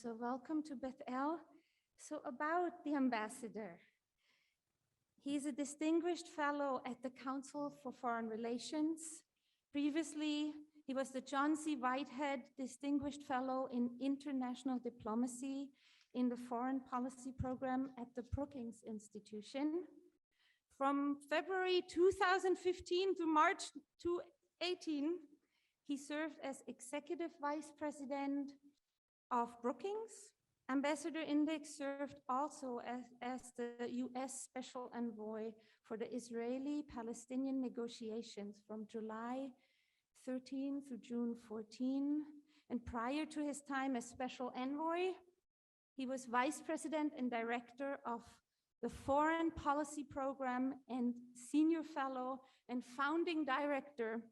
So welcome to Beth El. So about the ambassador. He's a distinguished fellow at the Council for Foreign Relations. Previously, he was the John C. Whitehead Distinguished Fellow in International Diplomacy in the Foreign Policy Program at the Brookings Institution. From February 2015 to March 2018, he served as Executive Vice President of Brookings. Ambassador Indyk served also as the US Special Envoy for the Israeli-Palestinian negotiations from July 13 through June 14. And prior to his time as Special Envoy, he was Vice President and Director of the Foreign Policy Program and Senior Fellow and Founding Director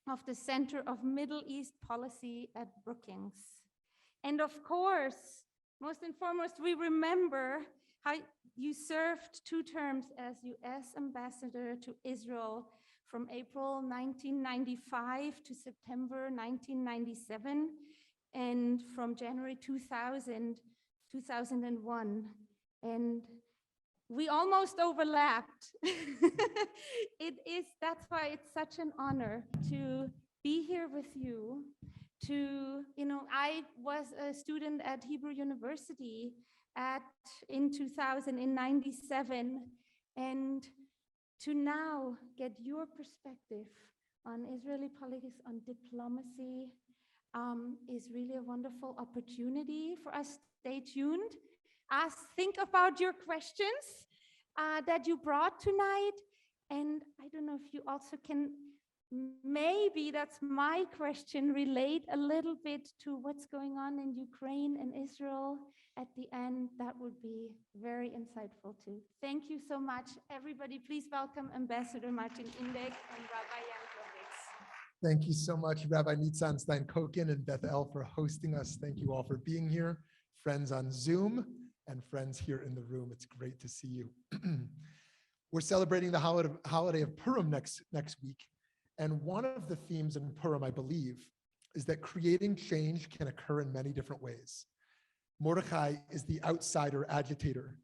of the Center of Middle East Policy at Brookings. And of course, most and foremost, we remember how you served 2 terms as US Ambassador to Israel from April 1995 to September 1997, and from January 2001. And we almost overlapped. That's why it's such an honor to be here with you. I was a student at Hebrew University in 1997, and to now get your perspective on Israeli politics, on diplomacy, is really a wonderful opportunity for us. Stay tuned. Think about your questions that you brought tonight, and I don't know if you also can. Maybe that's my question, relate a little bit to what's going on in Ukraine and Israel at the end. That would be very insightful too. Thank you so much. Everybody, please welcome Ambassador Martin Indyk and Rabbi Yanklowitz. Thank you so much, Rabbi Nitzan Stein-Koken and Beth El, for hosting us. Thank you all for being here. Friends on Zoom and friends here in the room, it's great to see you. We're celebrating the holiday of Purim next week. And one of the themes in Purim, I believe, is that creating change can occur in many different ways. Mordechai is the outsider agitator.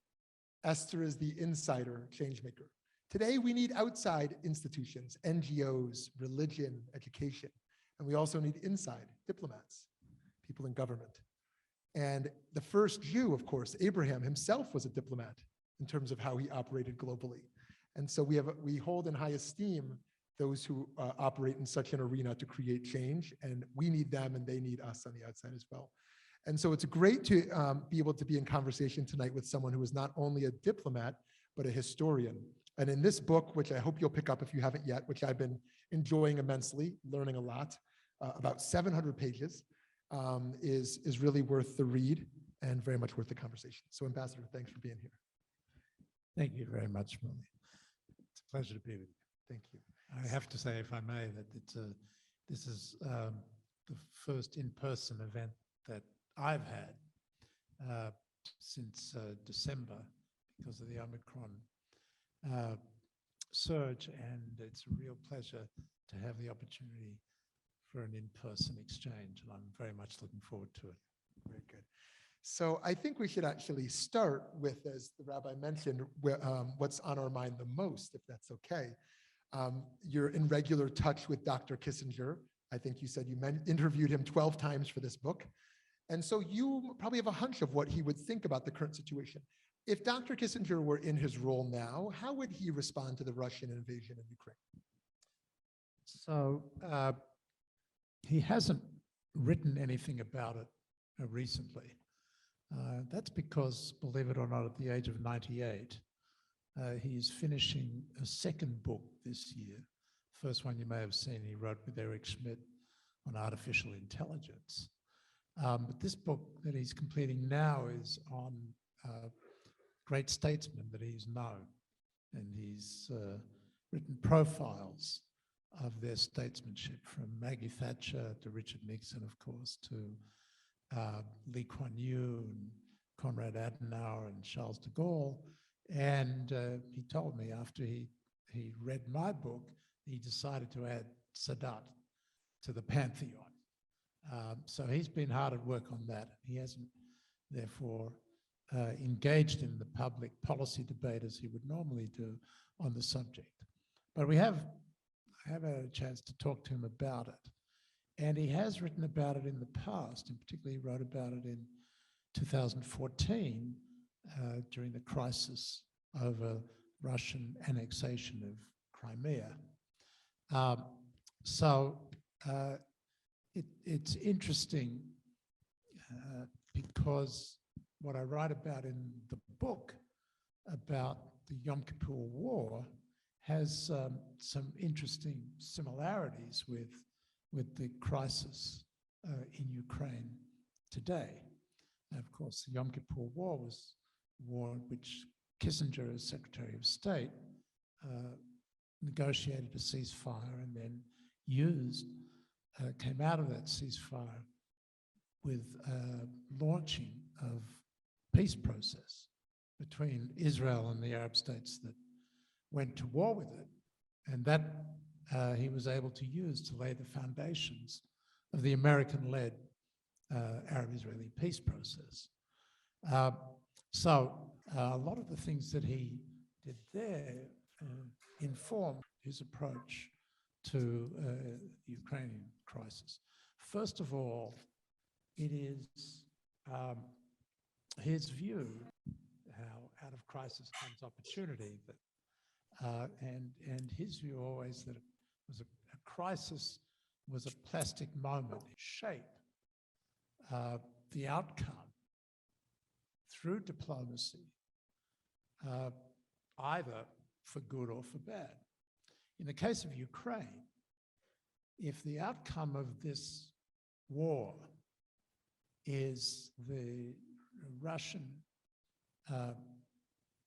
Esther is the insider changemaker. Today, we need outside institutions, NGOs, religion, education. And we also need inside diplomats, people in government. And the first Jew, of course, Abraham himself was a diplomat in terms of how he operated globally. And so we hold in high esteem those who operate in such an arena to create change, and we need them and they need us on the outside as well. And so it's great to be able to be in conversation tonight with someone who is not only a diplomat, but a historian. And in this book, which I hope you'll pick up if you haven't yet, which I've been enjoying immensely, learning a lot, about 700 pages, is really worth the read and very much worth the conversation. So Ambassador, thanks for being here. Thank you very much, Shmuly. It's a pleasure to be with you. Thank you. I have to say, if I may, that this is the first in-person event that I've had since December because of the Omicron surge, and it's a real pleasure to have the opportunity for an in-person exchange, and I'm very much looking forward to it. Very good. So I think we should actually start with, as the rabbi mentioned, what's on our mind the most, if that's okay. You're in regular touch with Dr. Kissinger. I think you said you interviewed him 12 times for this book. And so you probably have a hunch of what he would think about the current situation. If Dr. Kissinger were in his role now, how would he respond to the Russian invasion of Ukraine? So he hasn't written anything about it recently. That's because, believe it or not, at the age of 98, he's finishing a second book this year. First one you may have seen, he wrote with Eric Schmidt on artificial intelligence. But this book that he's completing now is on great statesmen that he's known. And he's written profiles of their statesmanship, from Maggie Thatcher to Richard Nixon, of course, to Lee Kuan Yew and Konrad Adenauer and Charles de Gaulle. And he told me after he read my book, he decided to add Sadat to the pantheon. So he's been hard at work on that. He hasn't therefore engaged in the public policy debate as he would normally do on the subject. But I have had a chance to talk to him about it. And he has written about it in the past, and particularly wrote about it in 2014 during the crisis over Russian annexation of Crimea. It's interesting because what I write about in the book about the Yom Kippur War has some interesting similarities with the crisis in Ukraine today. And of course, the Yom Kippur War was a war in which Kissinger, as Secretary of State, negotiated a ceasefire and then came out of that ceasefire with launching of peace process between Israel and the Arab states that went to war with it. And that he was able to use to lay the foundations of the American-led Arab-Israeli peace process. So a lot of the things that he did there informed his approach to the Ukrainian crisis. First of all, it is his view how out of crisis comes opportunity, and his view always that it was a crisis was a plastic moment in shape. The outcome through diplomacy, either for good or for bad. In the case of Ukraine, if the outcome of this war is the Russian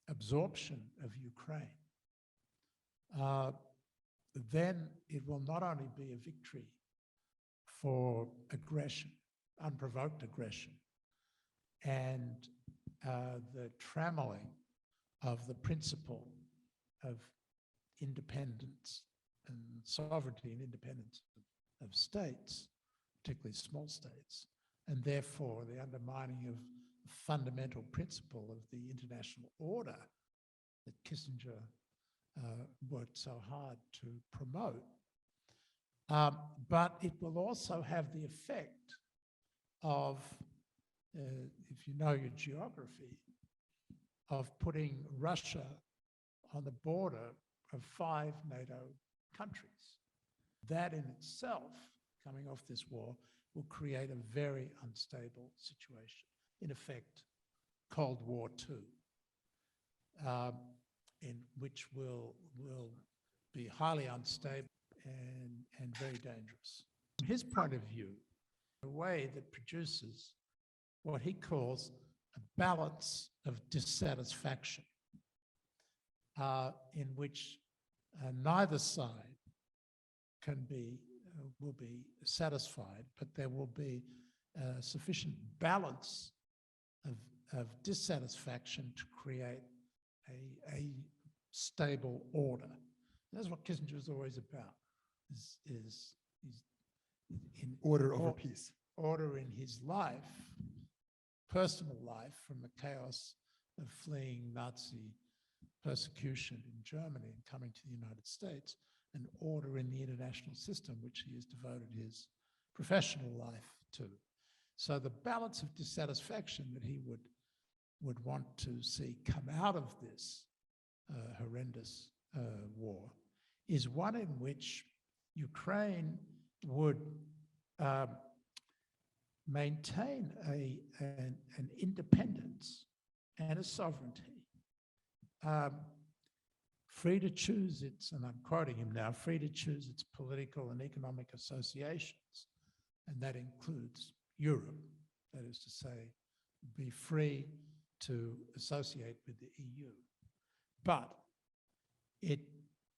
absorption of Ukraine, then it will not only be a victory for aggression, unprovoked aggression, and the trammeling of the principle of independence and sovereignty and independence of states, particularly small states, and therefore the undermining of the fundamental principle of the international order that Kissinger worked so hard to promote. But it will also have the effect of, if you know your geography, of putting Russia on the border of 5 NATO countries. That in itself, coming off this war, will create a very unstable situation. In effect, Cold War II, in which will be highly unstable and very dangerous. From his point of view, a way that produces what he calls a balance of dissatisfaction, in which neither side will be satisfied, but there will be sufficient balance of dissatisfaction to create a stable order. That's what Kissinger is always about, is in order over peace. Order in his life, personal life, from the chaos of fleeing Nazi persecution in Germany and coming to the United States, and order in the international system, which he has devoted his professional life to. So the balance of dissatisfaction that he would want to see come out of this horrendous war is one in which Ukraine would maintain an independence and a sovereignty, free to choose its, and I'm quoting him now, free to choose its political and economic associations, and that includes Europe, that is to say, be free to associate with the EU. But it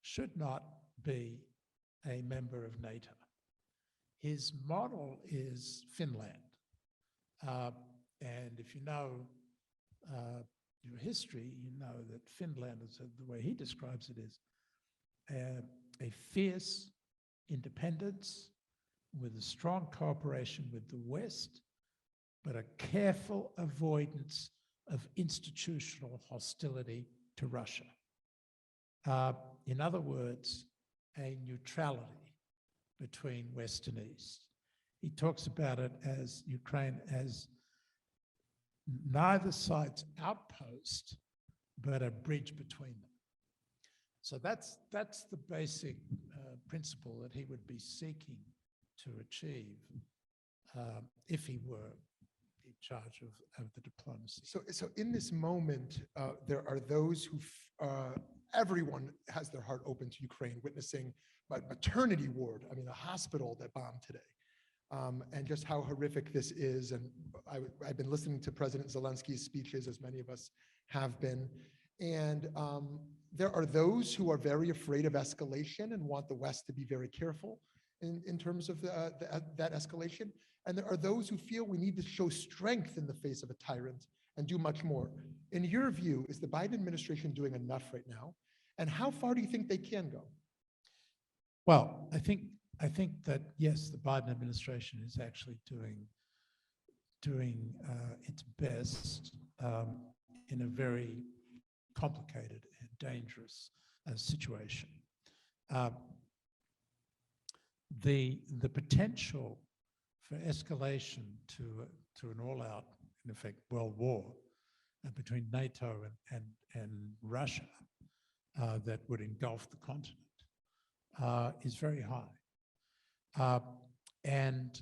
should not be a member of NATO. His model is Finland. And if you know your history, you know that Finland, the way he describes it, is a fierce independence with a strong cooperation with the West, but a careful avoidance of institutional hostility to Russia. In other words, a neutrality between West and East. He talks about it as Ukraine as neither side's outpost, but a bridge between them. So that's the basic principle that he would be seeking to achieve if he were in charge of the diplomacy. So in this moment, there are those who, everyone has their heart open to Ukraine, witnessing a maternity ward, I mean, a hospital that bombed today, and just how horrific this is. And I've been listening to President Zelensky's speeches, as many of us have been. And there are those who are very afraid of escalation and want the West to be very careful in terms of that escalation. And there are those who feel we need to show strength in the face of a tyrant and do much more. In your view, is the Biden administration doing enough right now? And how far do you think they can go? Well, I think that, yes, the Biden administration is actually doing its best in a very complicated and dangerous situation. The potential for escalation to an all-out, in effect, world war between NATO and Russia that would engulf the continent is very high. And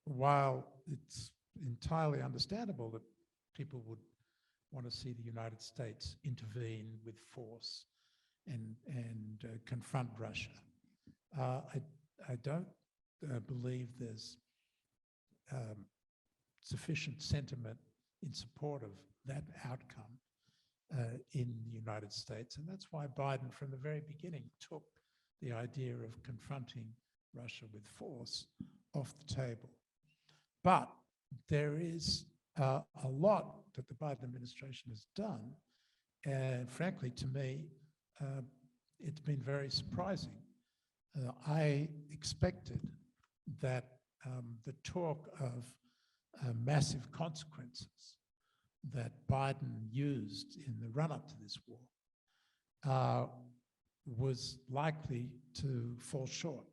while it's entirely understandable that people would want to see the United States intervene with force and confront Russia, I don't believe there's sufficient sentiment in support of that outcome in the United States. And that's why Biden, from the very beginning, took the idea of confronting Russia with force off the table. But there is a lot that the Biden administration has done. And frankly, to me, it's been very surprising. I expected that the talk of massive consequences that Biden used in the run-up to this war was likely to fall short.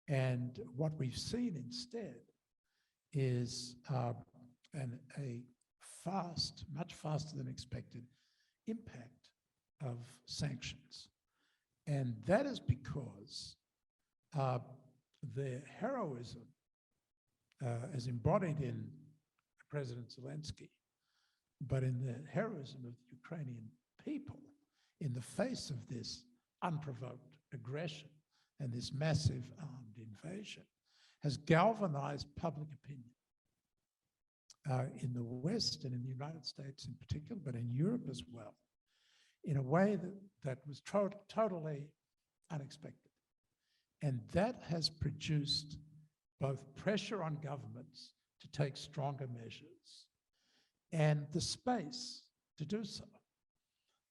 And what we've seen instead is a much faster than expected impact of sanctions. And that is because the heroism as embodied in President Zelensky, but in the heroism of the Ukrainian people in the face of this unprovoked aggression and this massive armed invasion, has galvanized public opinion in the West and in the United States in particular, but in Europe as well, in a way that was totally unexpected. And that has produced both pressure on governments to take stronger measures and the space to do so.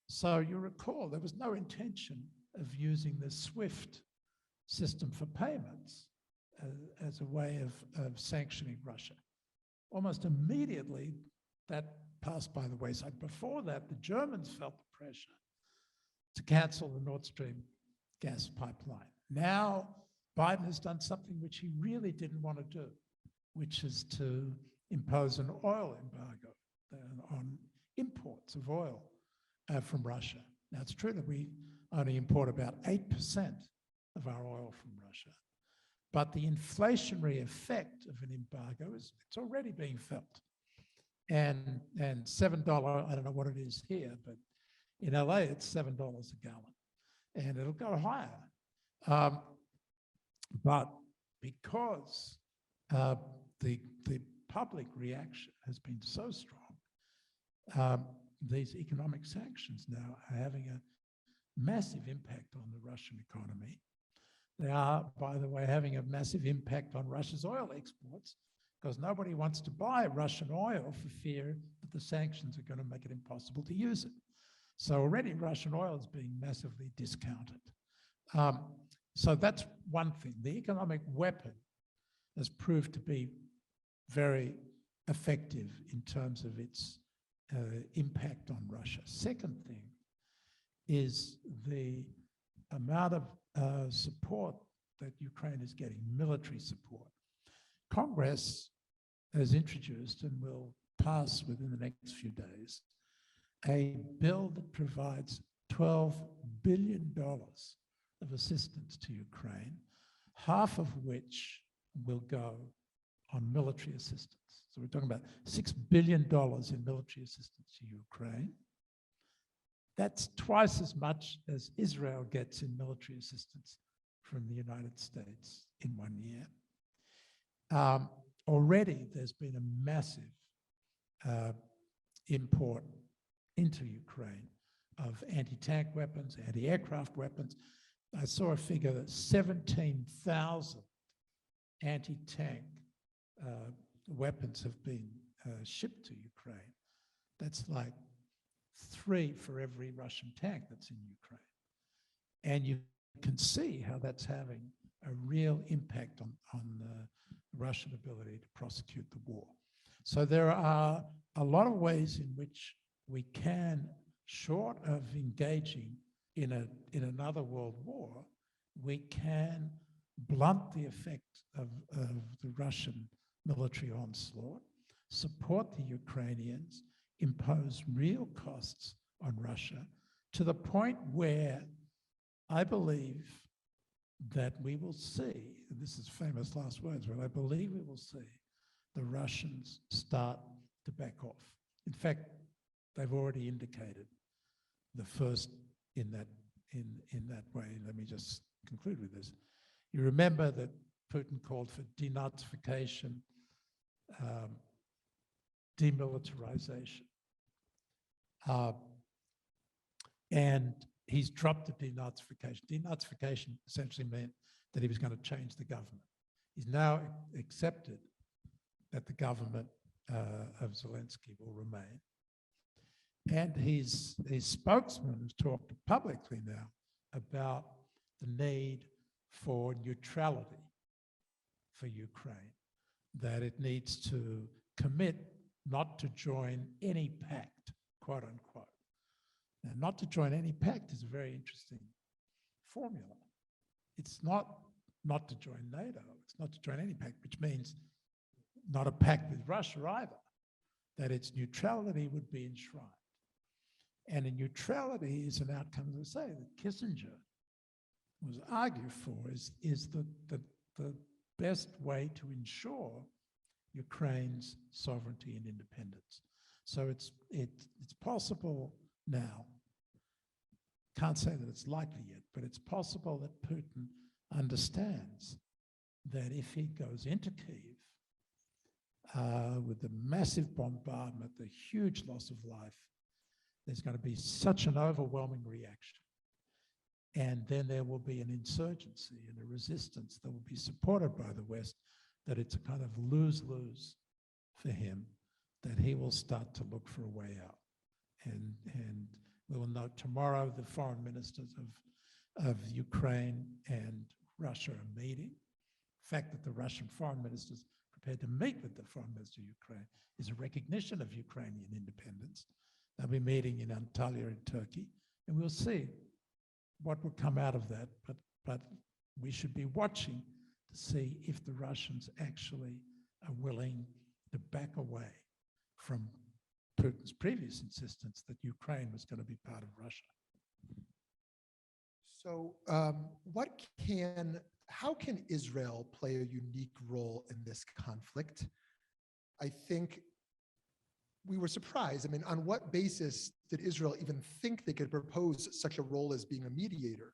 So you recall there was no intention of using the SWIFT system for payments as a way of sanctioning Russia. Almost immediately, that passed by the wayside. Before that, the Germans felt the pressure to cancel the Nord Stream gas pipeline. Now, Biden has done something which he really didn't want to do, which is to impose an oil embargo on imports of oil from Russia. Now, it's true that we only import about 8% of our oil from Russia, but the inflationary effect of an embargo it's already being felt. And $7, I don't know what it is here, but in LA, it's $7 a gallon, and it'll go higher. But because the public reaction has been so strong, these economic sanctions now are having a massive impact on the Russian economy. They are, by the way, having a massive impact on Russia's oil exports, because nobody wants to buy Russian oil for fear that the sanctions are going to make it impossible to use it. So already Russian oil is being massively discounted. So that's one thing. The economic weapon has proved to be very effective in terms of its impact on Russia. Second thing is the amount of support that Ukraine is getting, military support. Congress has introduced and will pass within the next few days a bill that provides $12 billion of assistance to Ukraine, half of which will go on military assistance. So we're talking about $6 billion in military assistance to Ukraine. That's twice as much as Israel gets in military assistance from the United States in 1 year. Already there's been a massive import into Ukraine of anti-tank weapons, anti-aircraft weapons. I saw a figure that 17,000 anti-tank weapons have been shipped to Ukraine. That's like 3 for every Russian tank that's in Ukraine. And you can see how that's having a real impact on the Russian ability to prosecute the war. So there are a lot of ways in which we can, short of engaging in another world war, we can blunt the effect of the Russian military onslaught, support the Ukrainians, impose real costs on Russia, to the point where I believe that we will see, and this is famous last words, but I believe we will see the Russians start to back off. In fact, they've already indicated the first in that way. Let me just conclude with this. You remember that Putin called for denazification, demilitarization. And he's dropped the denazification. Denazification essentially meant that he was going to change the government. He's now accepted that the government of Zelensky will remain. And his spokesman has talked publicly now about the need for neutrality for Ukraine, that it needs to commit not to join any pact, quote unquote. Now, not to join any pact is a very interesting formula. It's not to join NATO, it's not to join any pact, which means not a pact with Russia either, that its neutrality would be enshrined. And a neutrality is an outcome, as I say, that Kissinger was argued for, is the best way to ensure Ukraine's sovereignty and independence. So it's possible now, can't say that it's likely yet, but it's possible that Putin understands that if he goes into Kyiv with the massive bombardment, the huge loss of life, there's going to be such an overwhelming reaction. And then there will be an insurgency and a resistance that will be supported by the West, that it's a kind of lose-lose for him, that he will start to look for a way out. And we will know tomorrow the foreign ministers of Ukraine and Russia are meeting. The fact that the Russian foreign minister is prepared to meet with the foreign minister of Ukraine is a recognition of Ukrainian independence. They'll be meeting in Antalya in Turkey, and we'll see what will come out of that. But we should be watching to see if the Russians actually are willing to back away from Putin's previous insistence that Ukraine was going to be part of Russia. So how can Israel play a unique role in this conflict? I think we were surprised. I mean, on what basis did Israel even think they could propose such a role as being a mediator?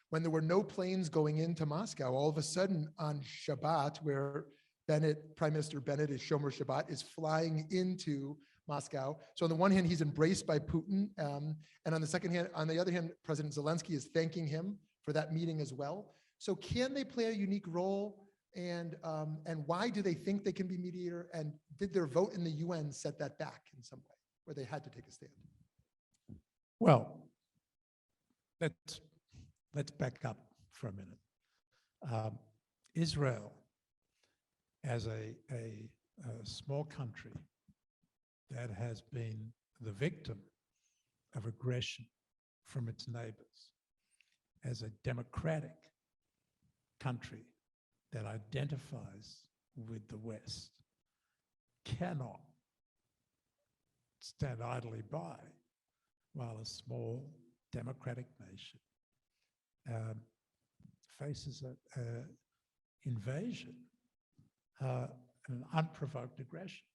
When there were no planes going into Moscow, all of a sudden on Shabbat, where Prime Minister Bennett is Shomer Shabbat, is flying into Moscow. So on the one hand, he's embraced by Putin, and on the other hand, President Zelensky is thanking him for that meeting as well. So can they play a unique role? And why do they think they can be mediator? And did their vote in the UN set that back in some way, where they had to take a stand? Well, let's back up for a minute. Israel, as a a small country that has been the victim of aggression from its neighbors, as a democratic country that identifies with the West, cannot stand idly by while a small democratic nation faces an invasion, an unprovoked aggression.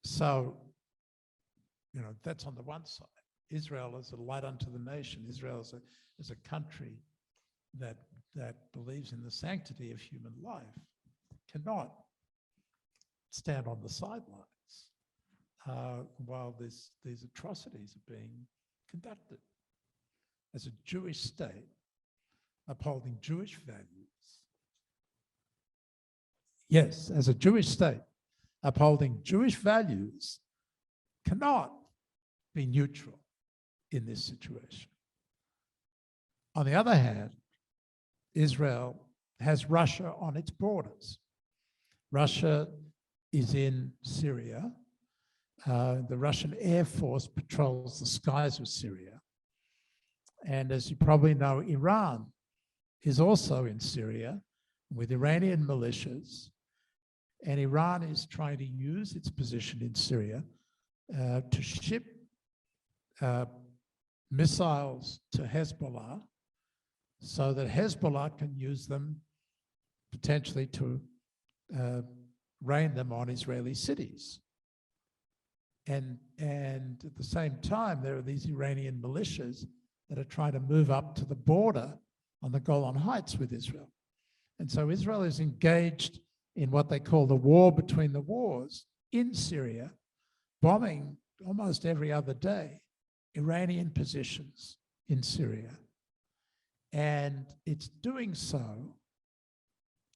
So, that's on the one side. Israel is a light unto the nation. Israel is a country that believes in the sanctity of human life, cannot stand on the sidelines while these atrocities are being conducted. As a Jewish state upholding Jewish values, yes, as a Jewish state upholding Jewish values, cannot be neutral in this situation. On the other hand, Israel has Russia on its borders. Russia is in Syria. The Russian Air Force patrols the skies of Syria. And as you probably know, Iran is also in Syria with Iranian militias. And Iran is trying to use its position in Syria to ship missiles to Hezbollah so that Hezbollah can use them potentially to rain them on Israeli cities. And at the same time, there are these Iranian militias that are trying to move up to the border on the Golan Heights with Israel. And so Israel is engaged in what they call the war between the wars in Syria, bombing almost every other day Iranian positions in Syria. And it's doing so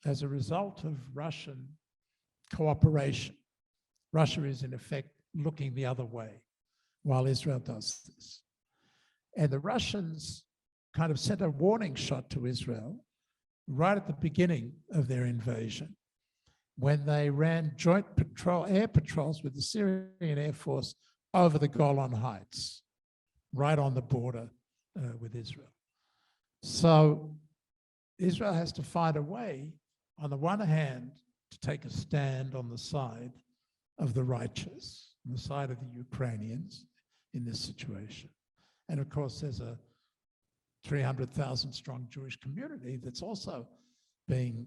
as a result of Russian cooperation. Russia is in effect looking the other way while Israel does this. And the Russians kind of sent a warning shot to Israel right at the beginning of their invasion when they ran joint air patrols with the Syrian Air Force over the Golan Heights, right on the border with Israel. So Israel has to find a way, on the one hand, to take a stand on the side of the righteous, on the side of the Ukrainians in this situation. And of course, there's a 300,000 strong Jewish community that's also being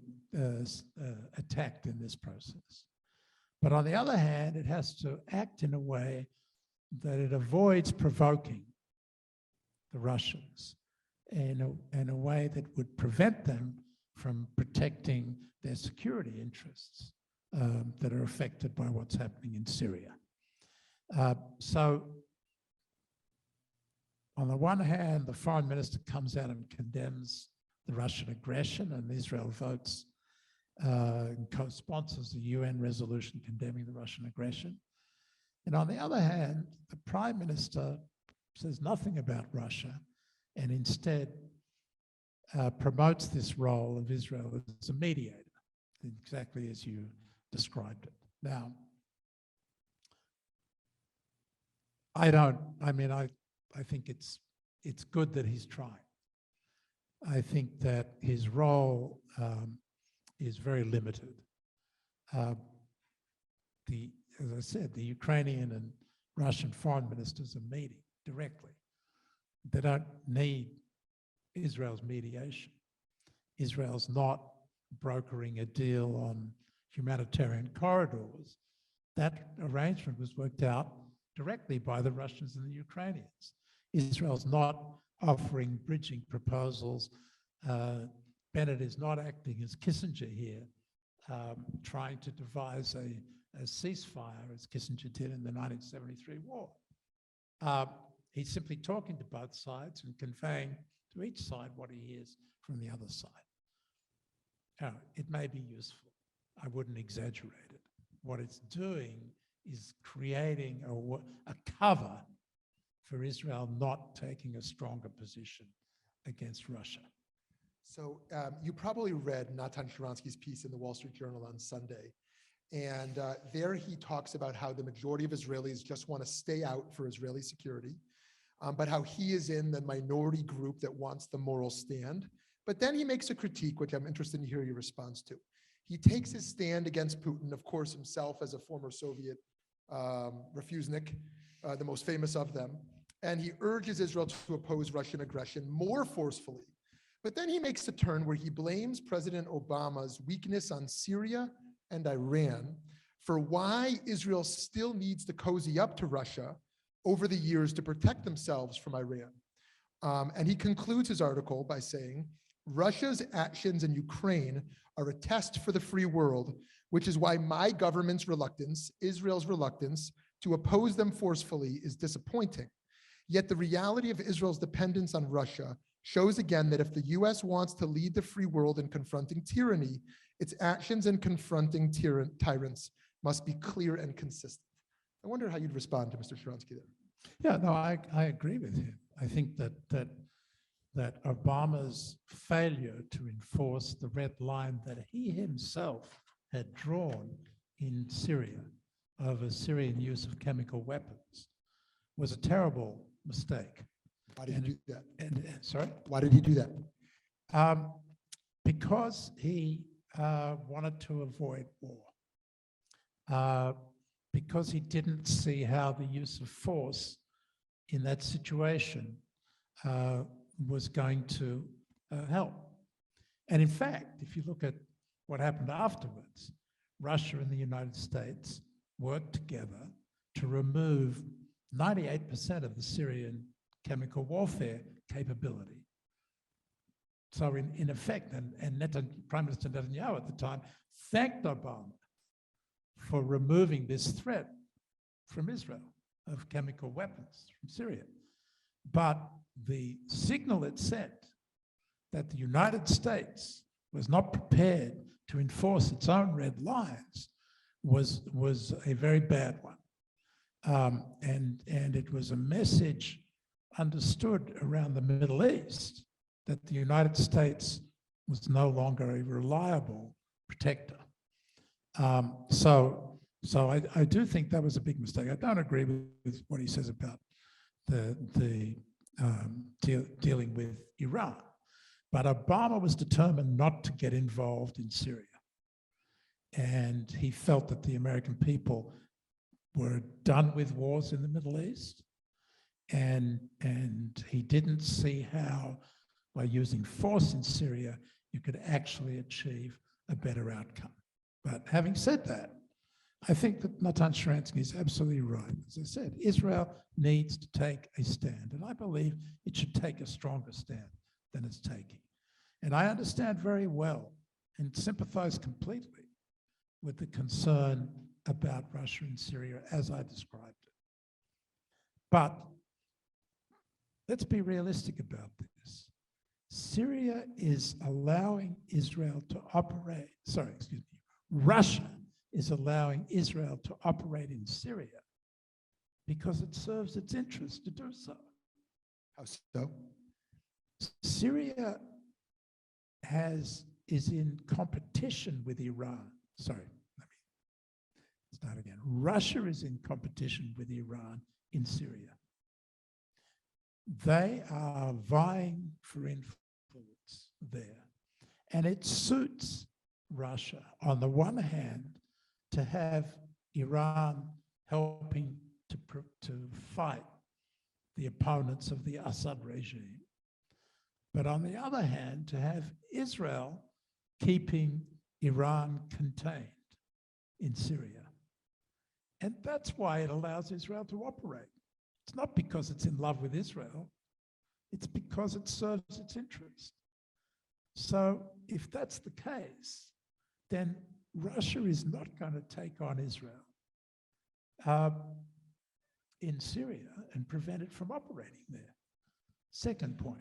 attacked in this process. But on the other hand, it has to act in a way that it avoids provoking the Russians in a way that would prevent them from protecting their security interests that are affected by what's happening in Syria. So on the one hand, the foreign minister comes out and condemns the Russian aggression, and Israel votes and co-sponsors the UN resolution condemning the Russian aggression. And on the other hand, the prime minister says nothing about Russia and instead promotes this role of Israel as a mediator, exactly as you described it. Now, I think it's good that he's trying. I think that his role is very limited. As I said, the Ukrainian and Russian foreign ministers are meeting directly. They don't need Israel's mediation. Israel's not brokering a deal on humanitarian corridors. That arrangement was worked out directly by the Russians and the Ukrainians. Israel's not offering bridging proposals. Bennett is not acting as Kissinger here, trying to devise a ceasefire as Kissinger did in the 1973 war. He's simply talking to both sides and conveying to each side what he hears from the other side. It may be useful. I wouldn't exaggerate it. What it's doing is creating a cover for Israel not taking a stronger position against Russia. So you probably read Natan Sharansky's piece in the Wall Street Journal on Sunday. And there he talks about how the majority of Israelis just want to stay out for Israeli security, but how he is in the minority group that wants the moral stand. But then he makes a critique, which I'm interested to hear your response to. He takes his stand against Putin, of course, himself as a former Soviet refusenik, the most famous of them, and he urges Israel to oppose Russian aggression more forcefully. But then he makes a turn where he blames President Obama's weakness on Syria and Iran for why Israel still needs to cozy up to Russia over the years to protect themselves from Iran. And he concludes his article by saying, Russia's actions in Ukraine are a test for the free world, which is why my government's reluctance, Israel's reluctance, to oppose them forcefully is disappointing. Yet the reality of Israel's dependence on Russia shows again that if the US wants to lead the free world in confronting tyranny, its actions in confronting tyrants must be clear and consistent. I wonder how you'd respond to Mr. Sharansky there. Yeah, no, I agree with him. I think that Obama's failure to enforce the red line that he himself had drawn in Syria over Syrian use of chemical weapons was a terrible mistake. Why did he do that? Sorry? Why did he do that? Because he wanted to avoid war. Because he didn't see how the use of force in that situation was going to help. And in fact, if you look at what happened afterwards, Russia and the United States worked together to remove 98% of the Syrian chemical warfare capability. So in effect, and Prime Minister Netanyahu at the time thanked Obama for removing this threat from Israel of chemical weapons from Syria. But the signal it sent that the United States was not prepared to enforce its own red lines was a very bad one. And it was a message understood around the Middle East that the United States was no longer a reliable protector. So I do think that was a big mistake. I don't agree with what he says about dealing with Iran. But Obama was determined not to get involved in Syria. And he felt that the American people were done with wars in the Middle East. And he didn't see how, by using force in Syria, you could actually achieve a better outcome. But having said that, I think that Natan Sharansky is absolutely right. As I said, Israel needs to take a stand, and I believe it should take a stronger stand than it's taking. And I understand very well and sympathize completely with the concern about Russia and Syria as I described it. But let's be realistic about this. Syria is allowing Israel to operate, Russia is allowing Israel to operate in Syria because it serves its interest to do so. How so? Syria is in competition with Iran. Sorry, let me start again. Russia is in competition with Iran in Syria. They are vying for influence there. And it suits Russia, on the one hand, to have Iran helping to fight the opponents of the Assad regime. But on the other hand, to have Israel keeping Iran contained in Syria. And that's why it allows Israel to operate. It's not because it's in love with Israel, it's because it serves its interest. So if that's the case, then Russia is not going to take on Israel in Syria and prevent it from operating there. Second point,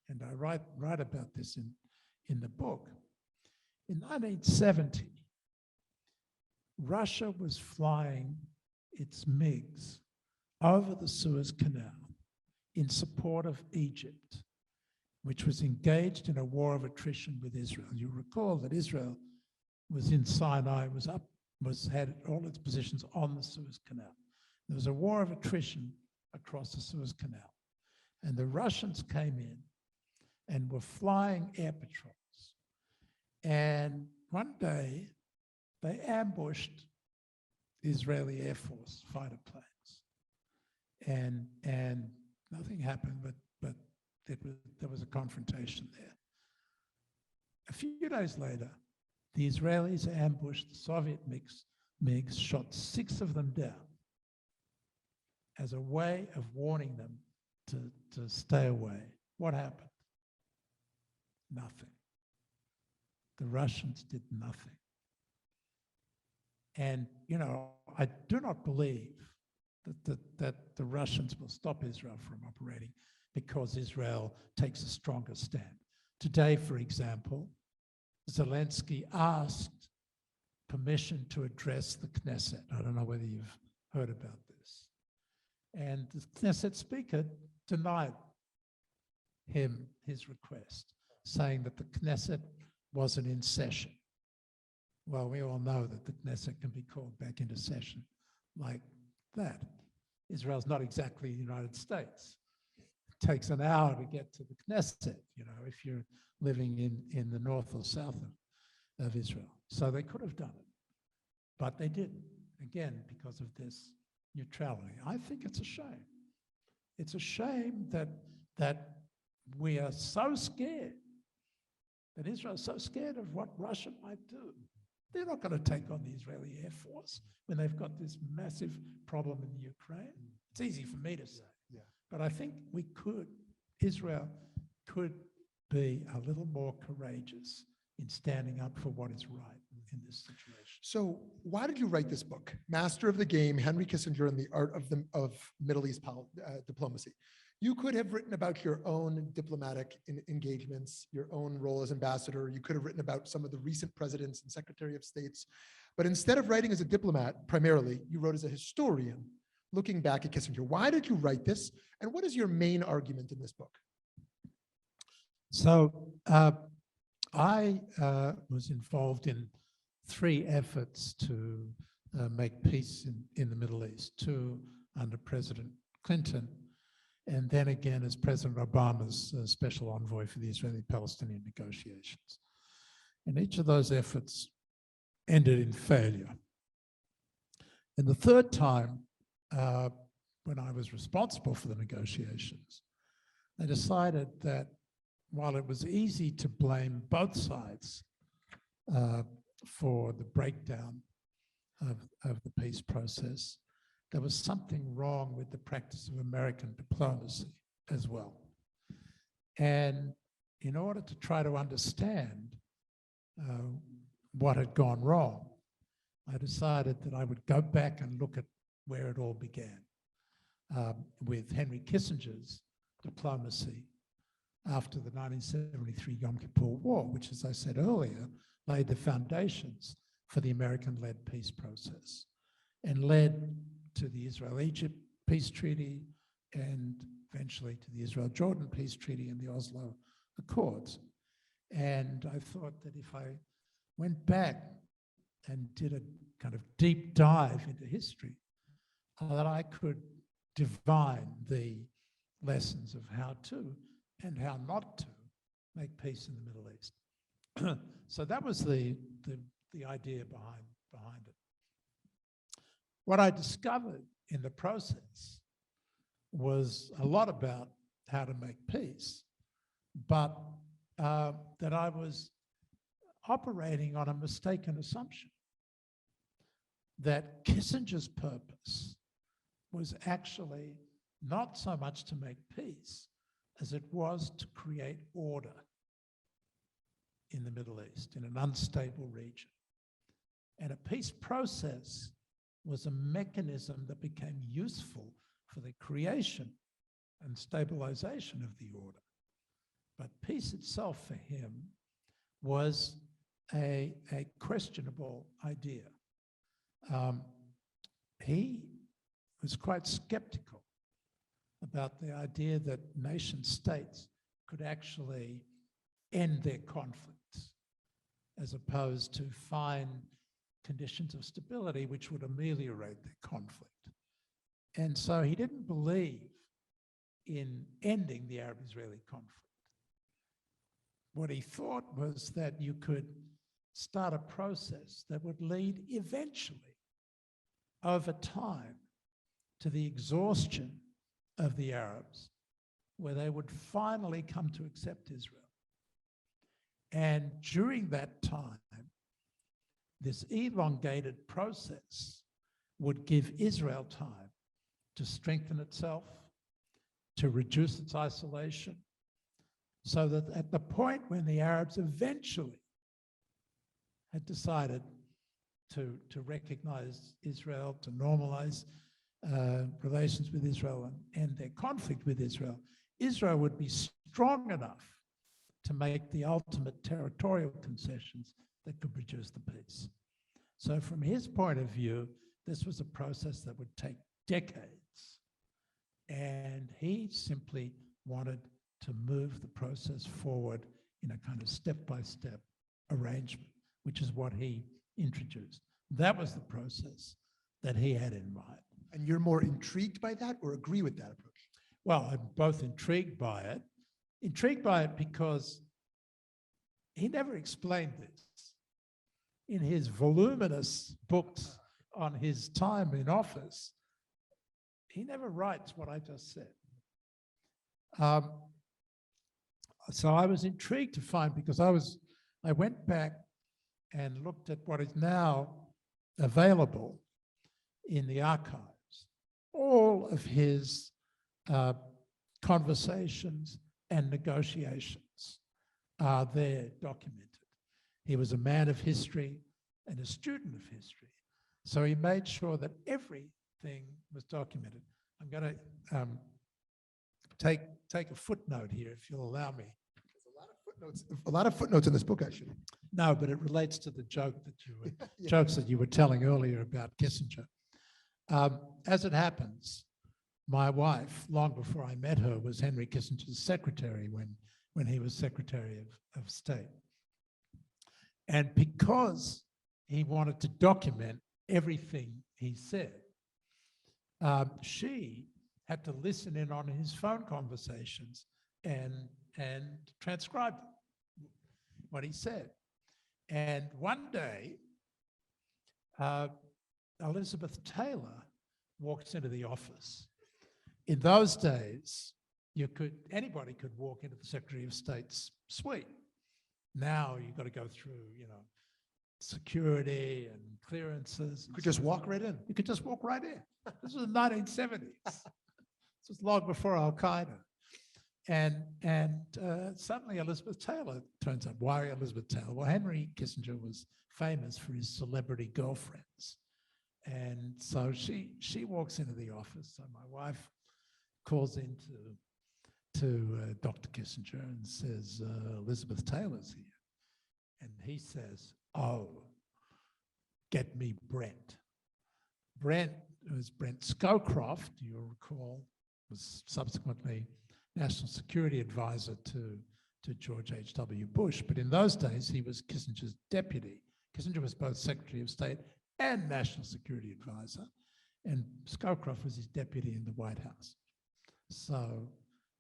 and I write about this in the book. In 1970, Russia was flying its MiGs over the Suez Canal in support of Egypt, which was engaged in a war of attrition with Israel. You recall that Israel was in Sinai, had all its positions on the Suez Canal. There was a war of attrition across the Suez Canal. And the Russians came in and were flying air patrols. And one day, they ambushed the Israeli Air Force fighter planes. And nothing happened, but there was a confrontation there. A few days later, the Israelis ambushed the Soviet MiGs, shot 6 of them down as a way of warning them to stay away. What happened? Nothing. The Russians did nothing. And, you know, I do not believe that the Russians will stop Israel from operating because Israel takes a stronger stand. Today, for example, Zelensky asked permission to address the Knesset. I don't know whether you've heard about this. And the Knesset speaker denied him his request, saying that the Knesset wasn't in session. Well, we all know that the Knesset can be called back into session like that. Israel's not exactly the United States. It takes an hour to get to the Knesset, you know, if you're living in the north or south of Israel. So they could have done it, but they didn't, again, because of this neutrality. I think it's a shame. It's a shame that we are so scared, that Israel is so scared of what Russia might do. They're not going to take on the Israeli Air Force when they've got this massive problem in Ukraine. It's easy for me to say, but I think Israel could be a little more courageous in standing up for what is right in this situation. So why did you write this book, Master of the Game, Henry Kissinger and the Art of Middle East Diplomacy? You could have written about your own diplomatic engagements, your own role as ambassador. You could have written about some of the recent presidents and secretary of states. But instead of writing as a diplomat, primarily, you wrote as a historian, looking back at Kissinger. Why did you write this? And what is your main argument in this book? So I was involved in 3 efforts to make peace in the Middle East, 2 under President Clinton, and then again as President Obama's special envoy for the Israeli-Palestinian negotiations. And each of those efforts ended in failure. And the third time, when I was responsible for the negotiations, I decided that while it was easy to blame both sides for the breakdown of the peace process, there was something wrong with the practice of American diplomacy as well. And in order to try to understand what had gone wrong, I decided that I would go back and look at where it all began with Henry Kissinger's diplomacy after the 1973 Yom Kippur War, which, as I said earlier, laid the foundations for the American-led peace process and led to the Israel-Egypt peace treaty and eventually to the Israel-Jordan peace treaty and the Oslo Accords. And I thought that if I went back and did a kind of deep dive into history, that I could divine the lessons of how to and how not to make peace in the Middle East. So that was the idea behind it. What I discovered in the process was a lot about how to make peace, but that I was operating on a mistaken assumption that Kissinger's purpose was actually not so much to make peace as it was to create order in the Middle East, in an unstable region. And a peace process was a mechanism that became useful for the creation and stabilization of the order. But peace itself for him was a questionable idea. He was quite skeptical about the idea that nation states could actually end their conflicts as opposed to find conditions of stability which would ameliorate their conflict. And so he didn't believe in ending the Arab-Israeli conflict. What he thought was that you could start a process that would lead eventually, over time, to the exhaustion of the Arabs, where they would finally come to accept Israel. And during that time, this elongated process would give Israel time to strengthen itself, to reduce its isolation, so that at the point when the Arabs eventually had decided to recognize Israel, to normalize relations with Israel and end their conflict with Israel, Israel would be strong enough to make the ultimate territorial concessions that could produce the peace. So from his point of view, this was a process that would take decades. And he simply wanted to move the process forward in a kind of step-by-step arrangement, which is what he introduced. That was the process that he had in mind. And you're more intrigued by that or agree with that approach? Well, I'm both intrigued by it because he never explained this. In his voluminous books on his time in office, he never writes what I just said. So I was intrigued to find, because I went back and looked at what is now available in the archives. All of his conversations and negotiations are there documented. He was a man of history and a student of history. So he made sure that everything was documented. I'm going to take a footnote here, if you'll allow me. There's a lot of footnotes in this book, actually. No, but it relates to the joke that you were, Yeah. jokes that you were telling earlier about Kissinger. As it happens, my wife, long before I met her, was Henry Kissinger's secretary when he was Secretary of State. And because he wanted to document everything he said, she had to listen in on his phone conversations and transcribe what he said. And one day, Elizabeth Taylor walks into the office. In those days, anybody could walk into the Secretary of State's suite. Now you've got to go through, security and clearances. You could just walk right in. You could just walk right in. This was the 1970s. This was long before Al-Qaeda. And suddenly Elizabeth Taylor turns up. Why Elizabeth Taylor? Well, Henry Kissinger was famous for his celebrity girlfriends. And so she walks into the office. So my wife calls into Dr. Kissinger and says, Elizabeth Taylor's here. And he says, oh, get me Brent. Brent was Brent Scowcroft, you'll recall, was subsequently National Security Advisor to George H.W. Bush. But in those days, he was Kissinger's deputy. Kissinger was both Secretary of State and National Security Advisor. And Scowcroft was his deputy in the White House. So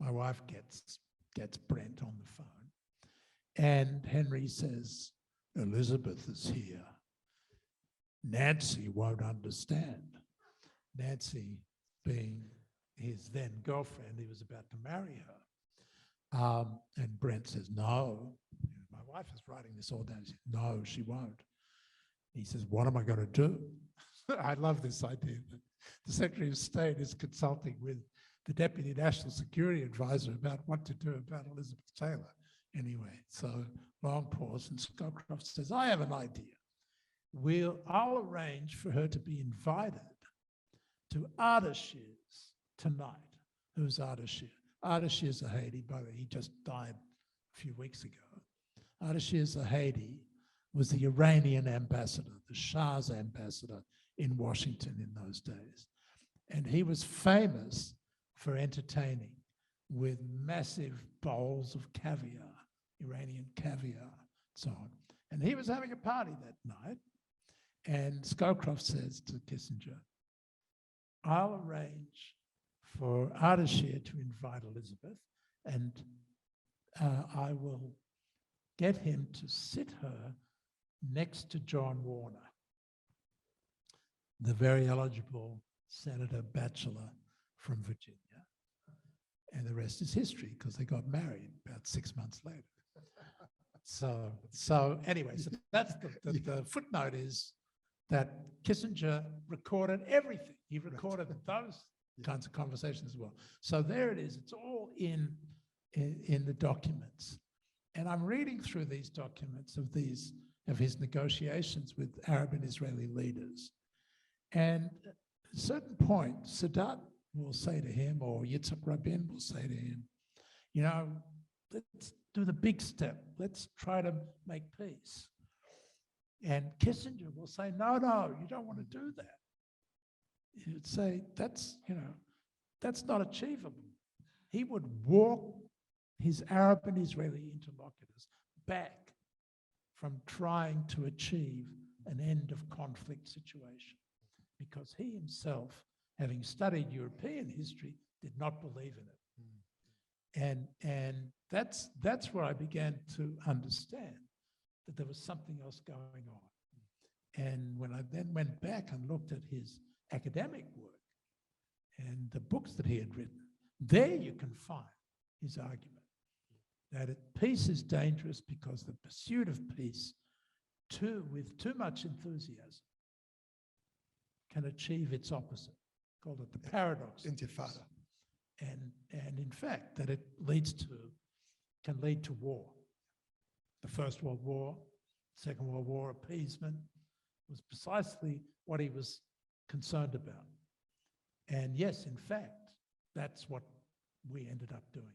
my wife gets Brent on the phone. And Henry says, Elizabeth is here. Nancy won't understand. Nancy being his then girlfriend, he was about to marry her. And Brent says, no. My wife is writing this all down. She says, no, she won't. He says, what am I going to do? I love this idea that the Secretary of State is consulting with the Deputy National Security Advisor about what to do about Elizabeth Taylor. Anyway, so long pause, and Scowcroft says, I have an idea. I'll arrange for her to be invited to Ardashir's tonight. Who's Ardashir? Ardashir Zahedi, by the way, he just died a few weeks ago. Ardashir Zahedi was the Iranian ambassador, the Shah's ambassador in Washington in those days. And he was famous for entertaining with massive bowls of caviar, Iranian caviar, so on. And he was having a party that night. And Scowcroft says to Kissinger, I'll arrange for Ardeshir to invite Elizabeth, and I will get him to sit her next to John Warner, the very eligible senator bachelor from Virginia. And the rest is history, because they got married about 6 months later. So anyway, so that's the footnote is that Kissinger recorded everything. He recorded those kinds of conversations as well. So there it is. It's all in the documents. And I'm reading through these documents of his negotiations with Arab and Israeli leaders. And at a certain point, Sadat will say to him, or Yitzhak Rabin will say to him, you know, let's do the big step. Let's try to make peace. And Kissinger will say, no, you don't want to do that. He would say, that's not achievable. He would walk his Arab and Israeli interlocutors back from trying to achieve an end of conflict situation, because he himself, having studied European history, did not believe in it. And that's where I began to understand that there was something else going on. And when I then went back and looked at his academic work and the books that he had written, there you can find his argument that peace is dangerous because the pursuit of peace, with too much enthusiasm, can achieve its opposite. Called it the paradox. Intifada. And in fact, that it can lead to war. The First World War, Second World War, appeasement was precisely what he was concerned about. And yes, in fact, that's what we ended up doing.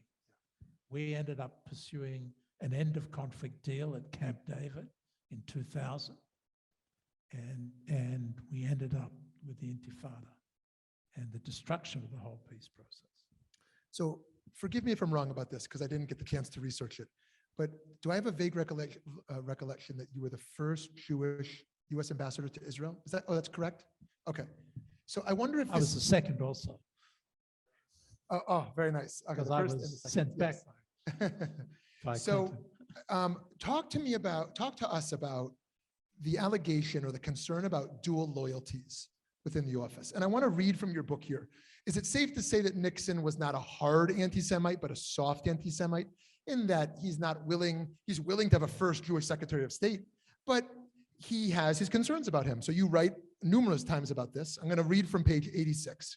We ended up pursuing an end of conflict deal at Camp David in 2000. And we ended up with the Intifada and the destruction of the whole peace process. So forgive me if I'm wrong about this, because I didn't get the chance to research it. But do I have a vague recollection that you were the first Jewish U.S. ambassador to Israel? Is that? Oh, that's correct. Okay. So I wonder if I was the second also. Oh, very nice. Okay, Because I was sent back. By So talk to us about the allegation or the concern about dual loyalties within the office. And I want to read from your book here. Is it safe to say that Nixon was not a hard anti-Semite, but a soft anti-Semite, in that he's willing to have a first Jewish Secretary of State, but he has his concerns about him. So you write numerous times about this. I'm going to read from page 86.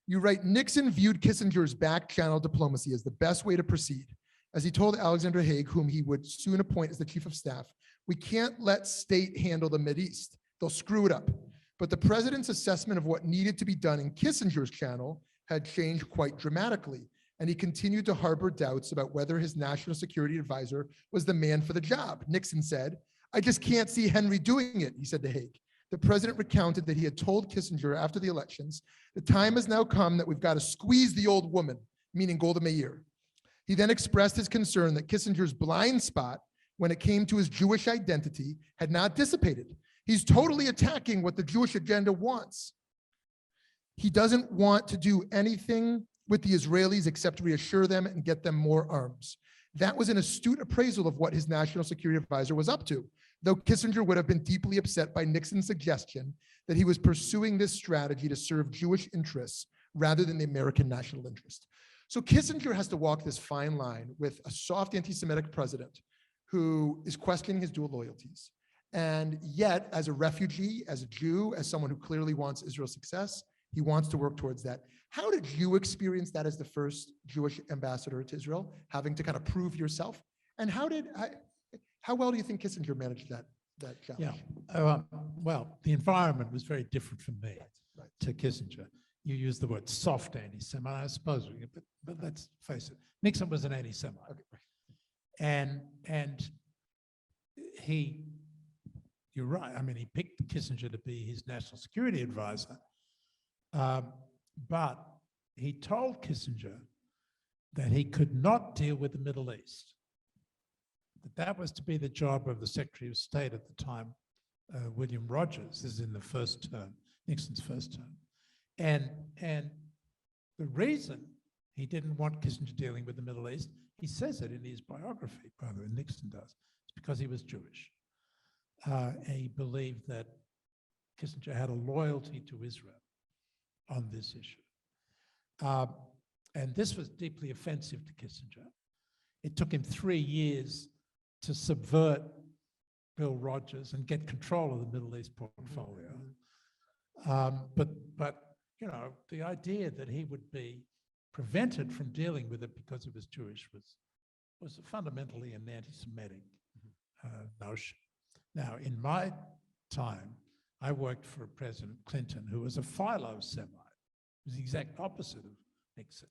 You write, Nixon viewed Kissinger's back channel diplomacy as the best way to proceed. As he told Alexander Haig, whom he would soon appoint as the chief of staff, we can't let state handle the Mideast. They'll screw it up. But the president's assessment of what needed to be done in Kissinger's channel had changed quite dramatically, and he continued to harbor doubts about whether his national security advisor was the man for the job. Nixon said, I just can't see Henry doing it, he said to Haig. The president recounted that he had told Kissinger after the elections, the time has now come that we've got to squeeze the old woman, meaning Golda Meir. He then expressed his concern that Kissinger's blind spot when it came to his Jewish identity had not dissipated. He's totally attacking what the Jewish agenda wants. He doesn't want to do anything with the Israelis except reassure them and get them more arms. That was an astute appraisal of what his national security advisor was up to, though Kissinger would have been deeply upset by Nixon's suggestion that he was pursuing this strategy to serve Jewish interests rather than the American national interest. So Kissinger has to walk this fine line with a soft anti-Semitic president who is questioning his dual loyalties. And yet, as a refugee, as a Jew, as someone who clearly wants Israel's success, he wants to work towards that. How did you experience that as the first Jewish ambassador to Israel, having to kind of prove yourself? And how well do you think Kissinger managed that challenge? Yeah, well, the environment was very different from me Right. to Kissinger. You used the word soft anti-Semite, I suppose, but let's face it, Nixon was an anti-Semite. Okay, right. And you're right, I mean, he picked Kissinger to be his national security advisor, but he told Kissinger that he could not deal with the Middle East that was to be the job of the Secretary of State at the time, William Rogers. This is in the first term, Nixon's first term. And the reason he didn't want Kissinger dealing with the Middle East, he says it in his biography, by the way, Nixon does, it's because he was Jewish. And he believed that Kissinger had a loyalty to Israel on this issue. And this was deeply offensive to Kissinger. It took him 3 years to subvert Bill Rogers and get control of the Middle East portfolio. But you know, the idea that he would be prevented from dealing with it because he was Jewish was fundamentally an anti-Semitic notion. Now, in my time, I worked for President Clinton, who was a Philo-Semite. He was the exact opposite of Nixon.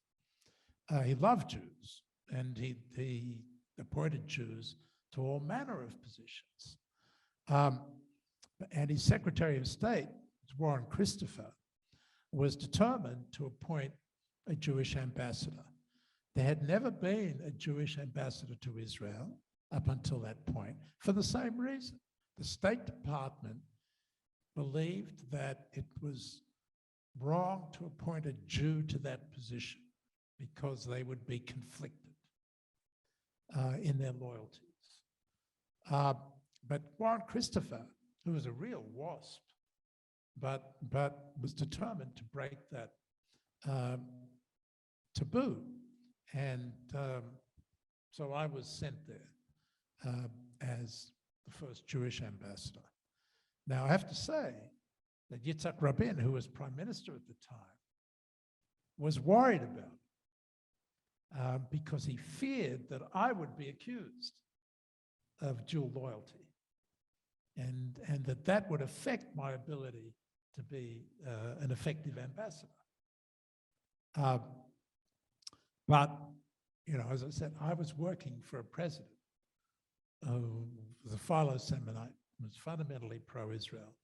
He loved Jews, and he appointed Jews to all manner of positions. And his Secretary of State, Warren Christopher, was determined to appoint a Jewish ambassador. There had never been a Jewish ambassador to Israel up until that point for the same reason. The State Department believed that it was wrong to appoint a Jew to that position because they would be conflicted in their loyalties. But Warren Christopher, who was a real WASP, but was determined to break that taboo. And so I was sent there as the first Jewish ambassador. Now, I have to say that Yitzhak Rabin, who was prime minister at the time, was worried about it because he feared that I would be accused of dual loyalty and that would affect my ability to be an effective ambassador. But, you know, as I said, I was working for a president who was a Philo-Semitite, was fundamentally pro-Israel.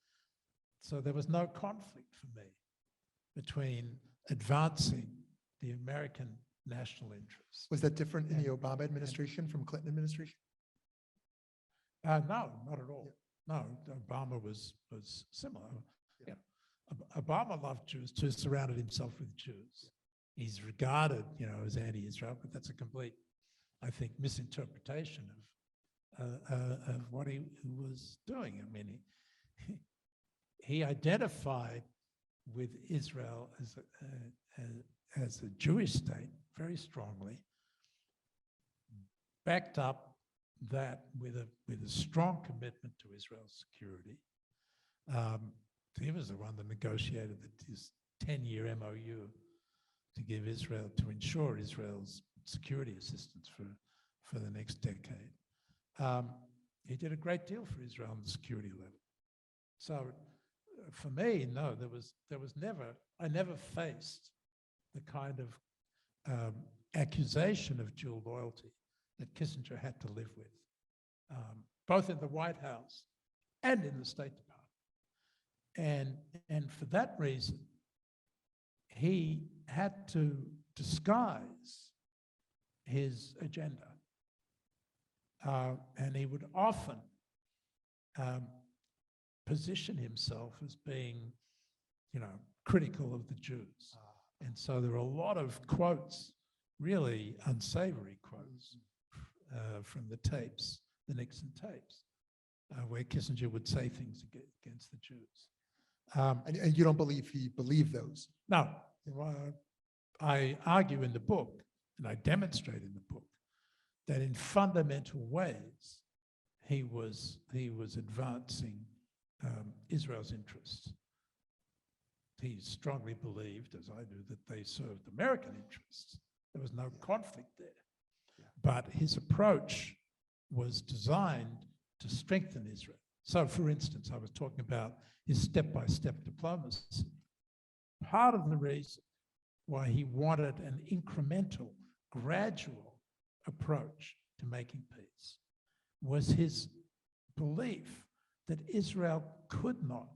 So there was no conflict for me between advancing the American national interests. Was that different in the Obama administration from Clinton administration? No, not at all. No, Obama was similar. Yeah. Obama loved Jews too, surrounded himself with Jews. He's regarded, you know, as anti-Israel, but that's a complete, I think, misinterpretation of what he was doing. I mean, he identified with Israel as a Jewish state very strongly, backed up that with a strong commitment to Israel's security. He was the one that negotiated this 10-year MOU to give Israel, to ensure Israel's security assistance for the next decade. He did a great deal for Israel on the security level. So for me, no, I never faced the kind of accusation of dual loyalty that Kissinger had to live with, both in the White House and in the State Department. And for that reason, he had to disguise his agenda. And he would often position himself as being, you know, critical of the Jews. And so there are a lot of quotes, really unsavory quotes from the tapes, the Nixon tapes, where Kissinger would say things against the Jews. And you don't believe he believed those? No, I argue in the book, and I demonstrate in the book, that in fundamental ways, he was advancing Israel's interests. He strongly believed, as I do, that they served American interests. There was no conflict there. Yeah. But his approach was designed to strengthen Israel. So, for instance, I was talking about his step-by-step diplomacy. Part of the reason why he wanted an incremental, gradual approach to making peace was his belief that Israel could not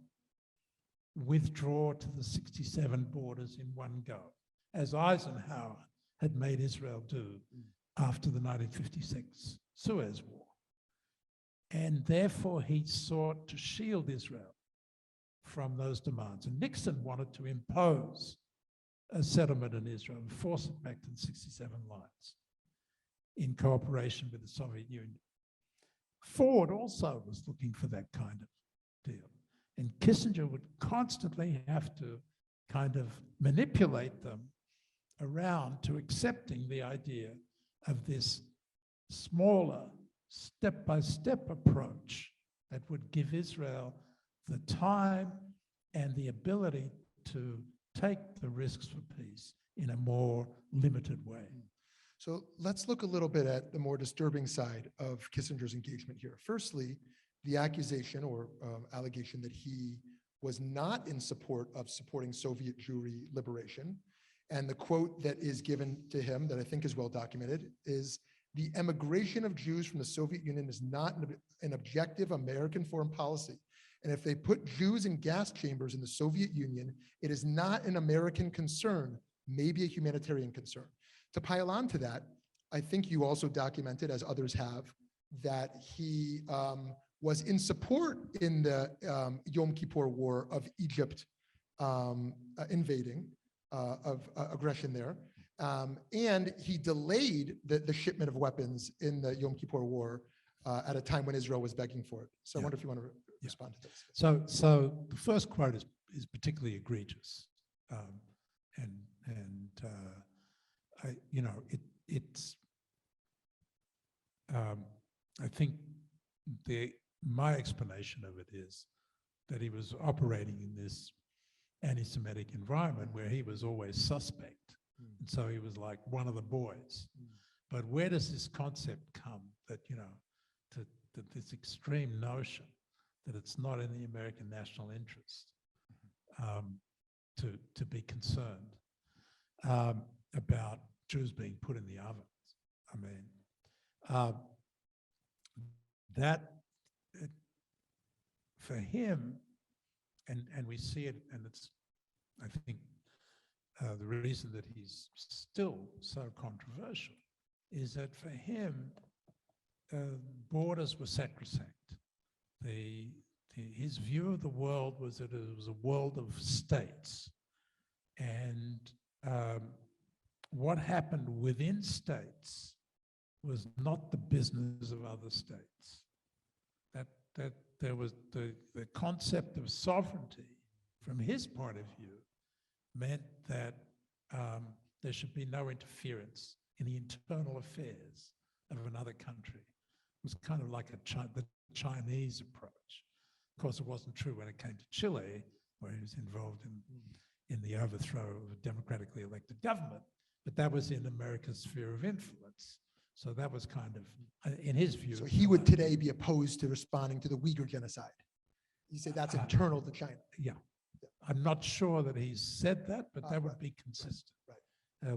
withdraw to the 67 borders in one go, as Eisenhower had made Israel do after the 1956 Suez War. And therefore, he sought to shield Israel from those demands. And Nixon wanted to impose a settlement in Israel and force it back to the 67 lines in cooperation with the Soviet Union. Ford also was looking for that kind of deal. And Kissinger would constantly have to kind of manipulate them around to accepting the idea of this smaller, step-by-step approach that would give Israel the time and the ability to take the risks for peace in a more limited way. So let's look a little bit at the more disturbing side of Kissinger's engagement here. Firstly, the accusation or allegation that he was not in support of supporting Soviet Jewry liberation. And the quote that is given to him that I think is well documented is, "The emigration of Jews from the Soviet Union is not an objective American foreign policy. And if they put Jews in gas chambers in the Soviet Union, it is not an American concern, maybe a humanitarian concern." To pile on to that, I think you also documented, as others have, that he was in support in the Yom Kippur War of Egypt invading, of aggression there. And he delayed the shipment of weapons in the Yom Kippur War at a time when Israel was begging for it. So I wonder if you want to respond to this. So the first quote is particularly egregious, I think my explanation of it is that he was operating in this anti-Semitic environment where he was always suspect, and so he was like one of the boys. But where does this concept come that that this extreme notion that it's not in the American national interest to be concerned about Jews being put in the ovens? I mean, for him, and we see it, and it's, I think, the reason that he's still so controversial is that for him, borders were sacrosanct. His view of the world was that it was a world of states, and what happened within states was not the business of other states. That there was the concept of sovereignty, from his point of view, meant that there should be no interference in the internal affairs of another country. It was kind of like the Chinese approach. Of course, it wasn't true when it came to Chile, where he was involved in the overthrow of a democratically elected government, but that was in America's sphere of influence. So that was kind of, in his view. So he would today be opposed to responding to the Uyghur genocide. You say that's internal to China. Yeah. I'm not sure that he's said that, but that would be consistent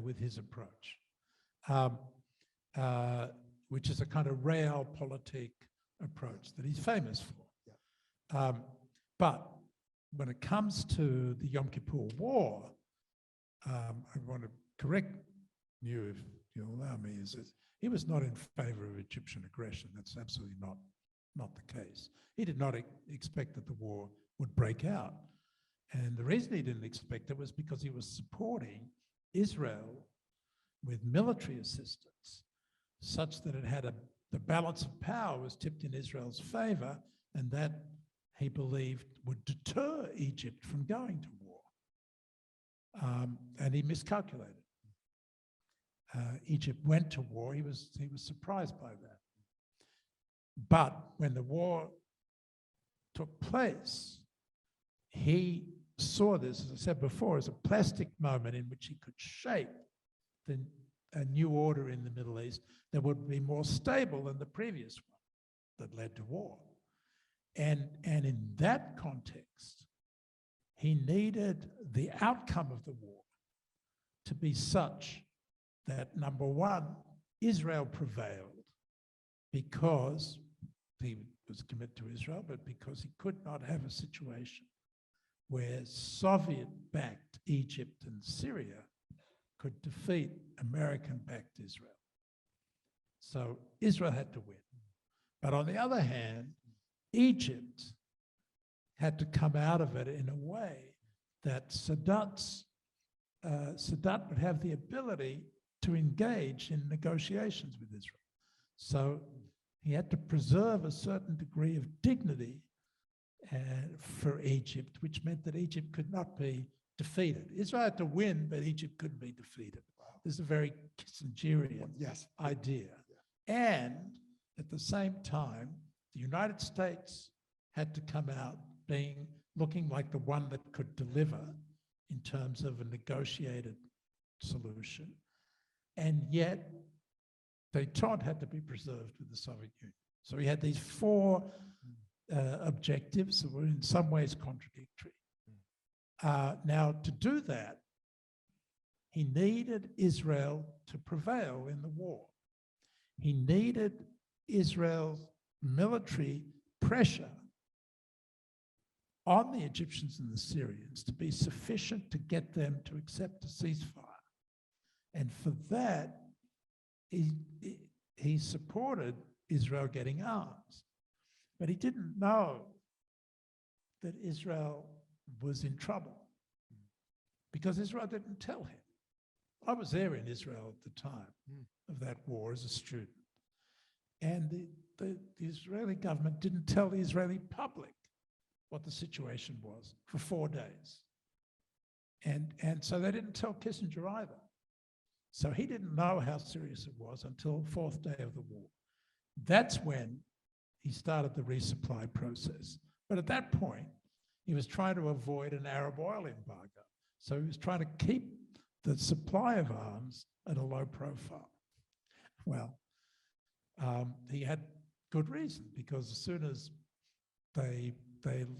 with his approach, which is a kind of realpolitik approach that he's famous for. But when it comes to the Yom Kippur War, I want to correct you, if you'll allow me, is that he was not in favor of Egyptian aggression. That's absolutely not the case. He did not expect that the war would break out. And the reason he didn't expect it was because he was supporting Israel with military assistance, such that it had the balance of power was tipped in Israel's favor, and that he believed would deter Egypt from going to war. And he miscalculated. Egypt went to war. He was surprised by that. But when the war took place, he saw this, as I said before, as a plastic moment in which he could shape a new order in the Middle East that would be more stable than the previous one that led to war. And in that context, he needed the outcome of the war to be such that, number one, Israel prevailed because he was committed to Israel, but because he could not have a situation where Soviet-backed Egypt and Syria could defeat American-backed Israel. So Israel had to win. But on the other hand, Egypt had to come out of it in a way that Sadat would have the ability to engage in negotiations with Israel. So he had to preserve a certain degree of dignity for Egypt, which meant that Egypt could not be defeated. Israel had to win, but Egypt couldn't be defeated. This is a very Kissingerian idea. And at the same time, the United States had to come out looking like the one that could deliver in terms of a negotiated solution. And yet, détente had to be preserved with the Soviet Union. So he had these four objectives that were in some ways contradictory. Now, to do that, he needed Israel to prevail in the war. He needed Israel's military pressure on the Egyptians and the Syrians to be sufficient to get them to accept a ceasefire. And for that, he supported Israel getting arms. But he didn't know that Israel was in trouble because Israel didn't tell him. I was there in Israel at the time of that war as a student. And the Israeli government didn't tell the Israeli public what the situation was for 4 days. And so they didn't tell Kissinger either. So he didn't know how serious it was until the 4th day of the war. That's when he started the resupply process. But at that point, he was trying to avoid an Arab oil embargo. So he was trying to keep the supply of arms at a low profile. Well, he had good reason, because as soon as they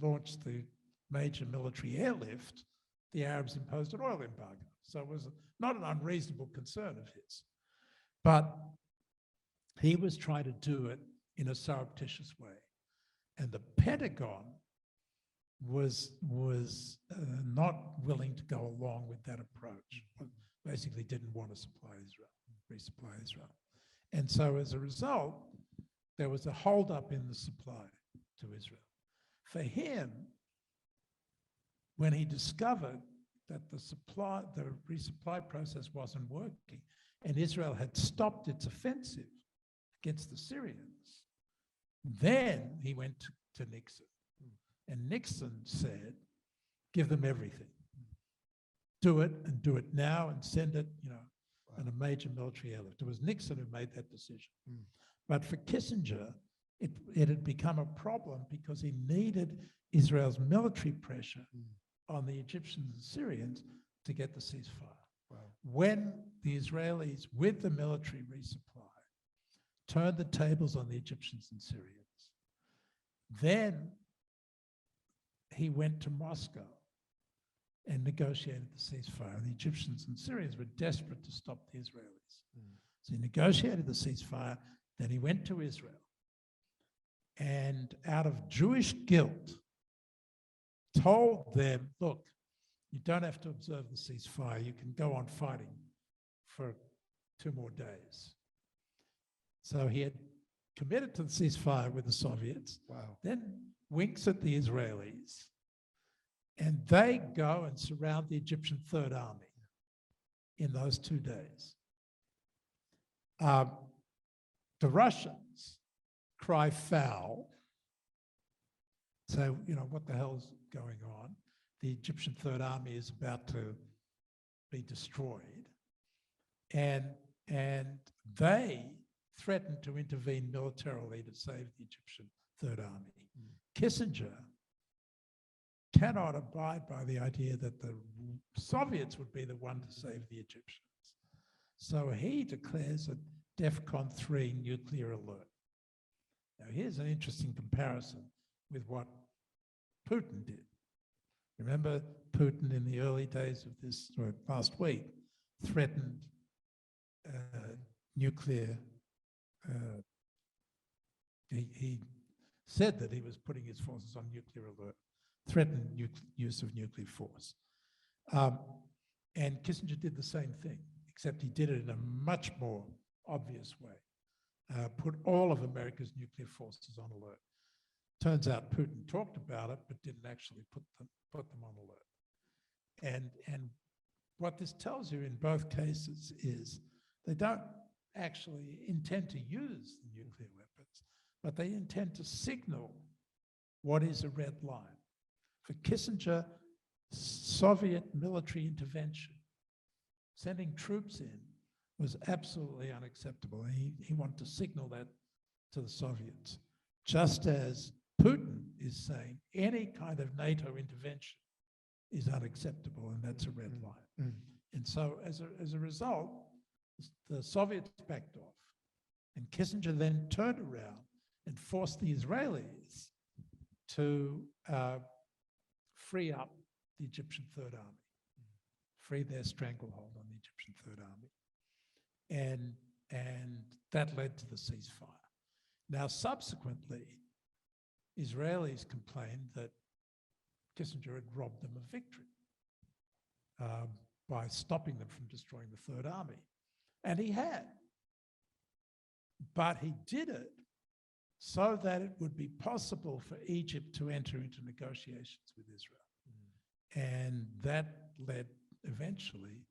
launched the major military airlift, the Arabs imposed an oil embargo. So it was not an unreasonable concern of his. But he was trying to do it in a surreptitious way. And the Pentagon was not willing to go along with that approach. Basically didn't want to resupply Israel. And so as a result, there was a holdup in the supply to Israel. For him, when he discovered that the resupply process wasn't working, and Israel had stopped its offensive against the Syrians, then he went to Nixon. And Nixon said, give them everything. Do it, and do it now, and send it, on a major military airlift. It was Nixon who made that decision. But for Kissinger, it had become a problem because he needed Israel's military pressure on the Egyptians and Syrians to get the ceasefire. Wow. When the Israelis, with the military resupply, turned the tables on the Egyptians and Syrians, then he went to Moscow and negotiated the ceasefire. The Egyptians and Syrians were desperate to stop the Israelis. So he negotiated the ceasefire, then he went to Israel. And out of Jewish guilt, told them, look, you don't have to observe the ceasefire. You can go on fighting for 2 more days. So he had committed to the ceasefire with the Soviets, then winks at the Israelis, and they go and surround the Egyptian Third Army in those 2 days. The Russians cry foul. So, what the hell's going on? The Egyptian Third Army is about to be destroyed. And they threatened to intervene militarily to save the Egyptian Third Army. Kissinger cannot abide by the idea that the Soviets would be the one to save the Egyptians. So he declares a DEFCON 3 nuclear alert. Now, here's an interesting comparison with what Putin did. Remember, Putin in the early days of this, or last week, threatened nuclear. He said that he was putting his forces on nuclear alert, threatened use of nuclear force. And Kissinger did the same thing, except he did it in a much more obvious way. put all of America's nuclear forces on alert. Turns out Putin talked about it, but didn't actually put them on alert. And what this tells you in both cases is they don't actually intend to use the nuclear weapons, but they intend to signal what is a red line. For Kissinger, Soviet military intervention, sending troops in, was absolutely unacceptable. He wanted to signal that to the Soviets, just as Putin is saying any kind of NATO intervention is unacceptable, and that's a red line. And so as a result, the Soviets backed off, and Kissinger then turned around and forced the Israelis to free up the Egyptian Third Army, free their stranglehold on the Egyptian Third Army. And that led to the ceasefire. Now, subsequently, Israelis complained that Kissinger had robbed them of victory by stopping them from destroying the Third Army. And he had. But he did it so that it would be possible for Egypt to enter into negotiations with Israel. And that led eventually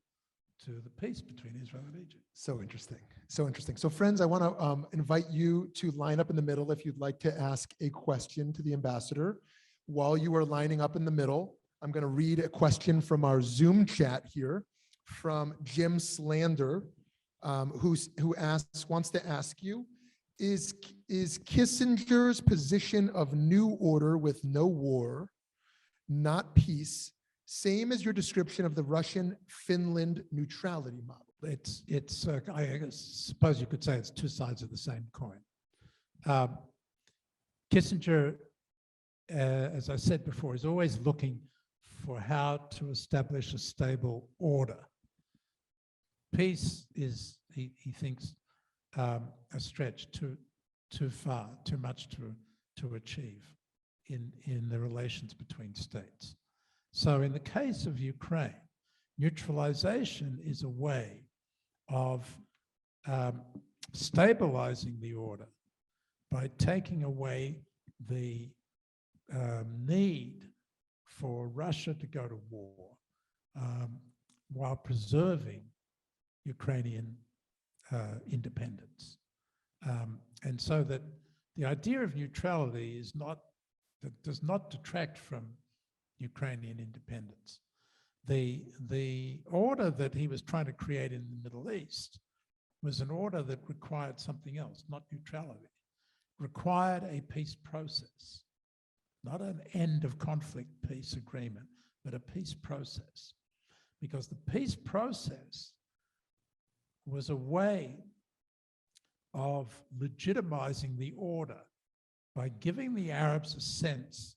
to the peace between Israel and Egypt. So interesting. So interesting. So friends, I want to invite you to line up in the middle if you'd like to ask a question to the ambassador. While you are lining up in the middle, I'm going to read a question from our Zoom chat here from Jim Slander, who wants to ask you, is Kissinger's position of new order with no war, not peace, same as your description of the Russian-Finland neutrality model? It's I suppose you could say it's two sides of the same coin. Kissinger, as I said before, is always looking for how to establish a stable order. Peace is, he thinks, a stretch too far, too much to achieve in the relations between states. So in the case of Ukraine, neutralization is a way of stabilizing the order by taking away the need for Russia to go to war while preserving Ukrainian independence. And so that the idea of neutrality is not, that does not detract from Ukrainian independence. The order that he was trying to create in the Middle East was an order that required something else, not neutrality, required a peace process, not an end of conflict peace agreement, but a peace process. Because the peace process was a way of legitimizing the order by giving the Arabs a sense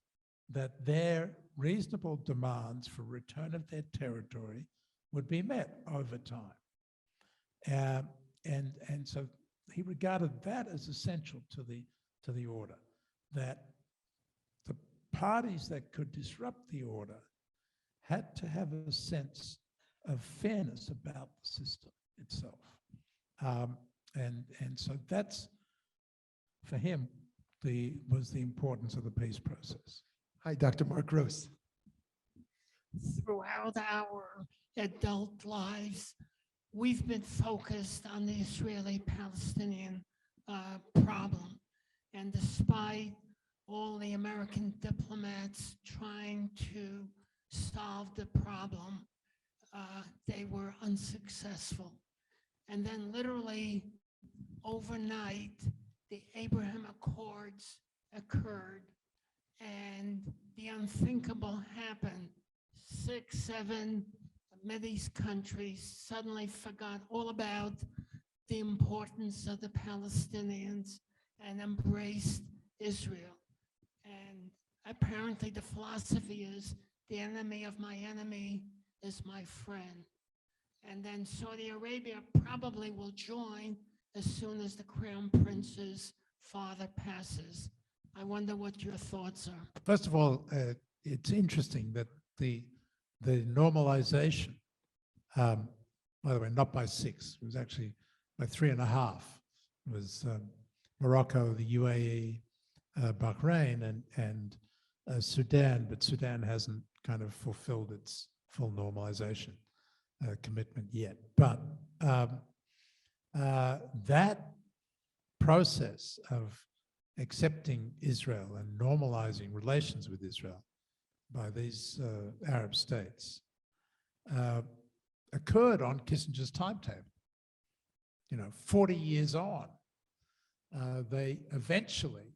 that their reasonable demands for return of their territory would be met over time. And so he regarded that as essential to the order, that the parties that could disrupt the order had to have a sense of fairness about the system itself. And so that's, for him, was the importance of the peace process. Hi, Dr. Mark Gross. Throughout our adult lives, we've been focused on the Israeli-Palestinian problem. And despite all the American diplomats trying to solve the problem, they were unsuccessful. And then literally overnight, the Abraham Accords occurred and the unthinkable happened. 6, 7 Mideast countries suddenly forgot all about the importance of the Palestinians and embraced Israel. And apparently the philosophy is the enemy of my enemy is my friend. And then Saudi Arabia probably will join as soon as the Crown Prince's father passes. I wonder what your thoughts are. First of all, it's interesting that the normalization, by the way, not by 6, it was actually by 3.5 Morocco, the UAE, Bahrain, and Sudan, but Sudan hasn't kind of fulfilled its full normalization commitment yet. But that process of accepting Israel and normalizing relations with Israel by these Arab states occurred on Kissinger's timetable. 40 years on, they eventually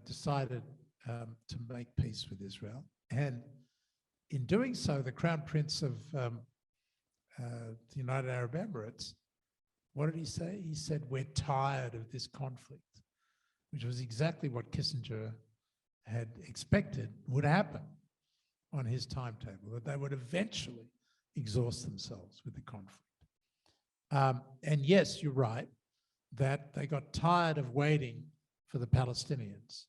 decided to make peace with Israel. And in doing so, the Crown Prince of the United Arab Emirates, what did he say? He said, "We're tired of this conflict," which was exactly what Kissinger had expected would happen on his timetable, that they would eventually exhaust themselves with the conflict. And yes, you're right, that they got tired of waiting for the Palestinians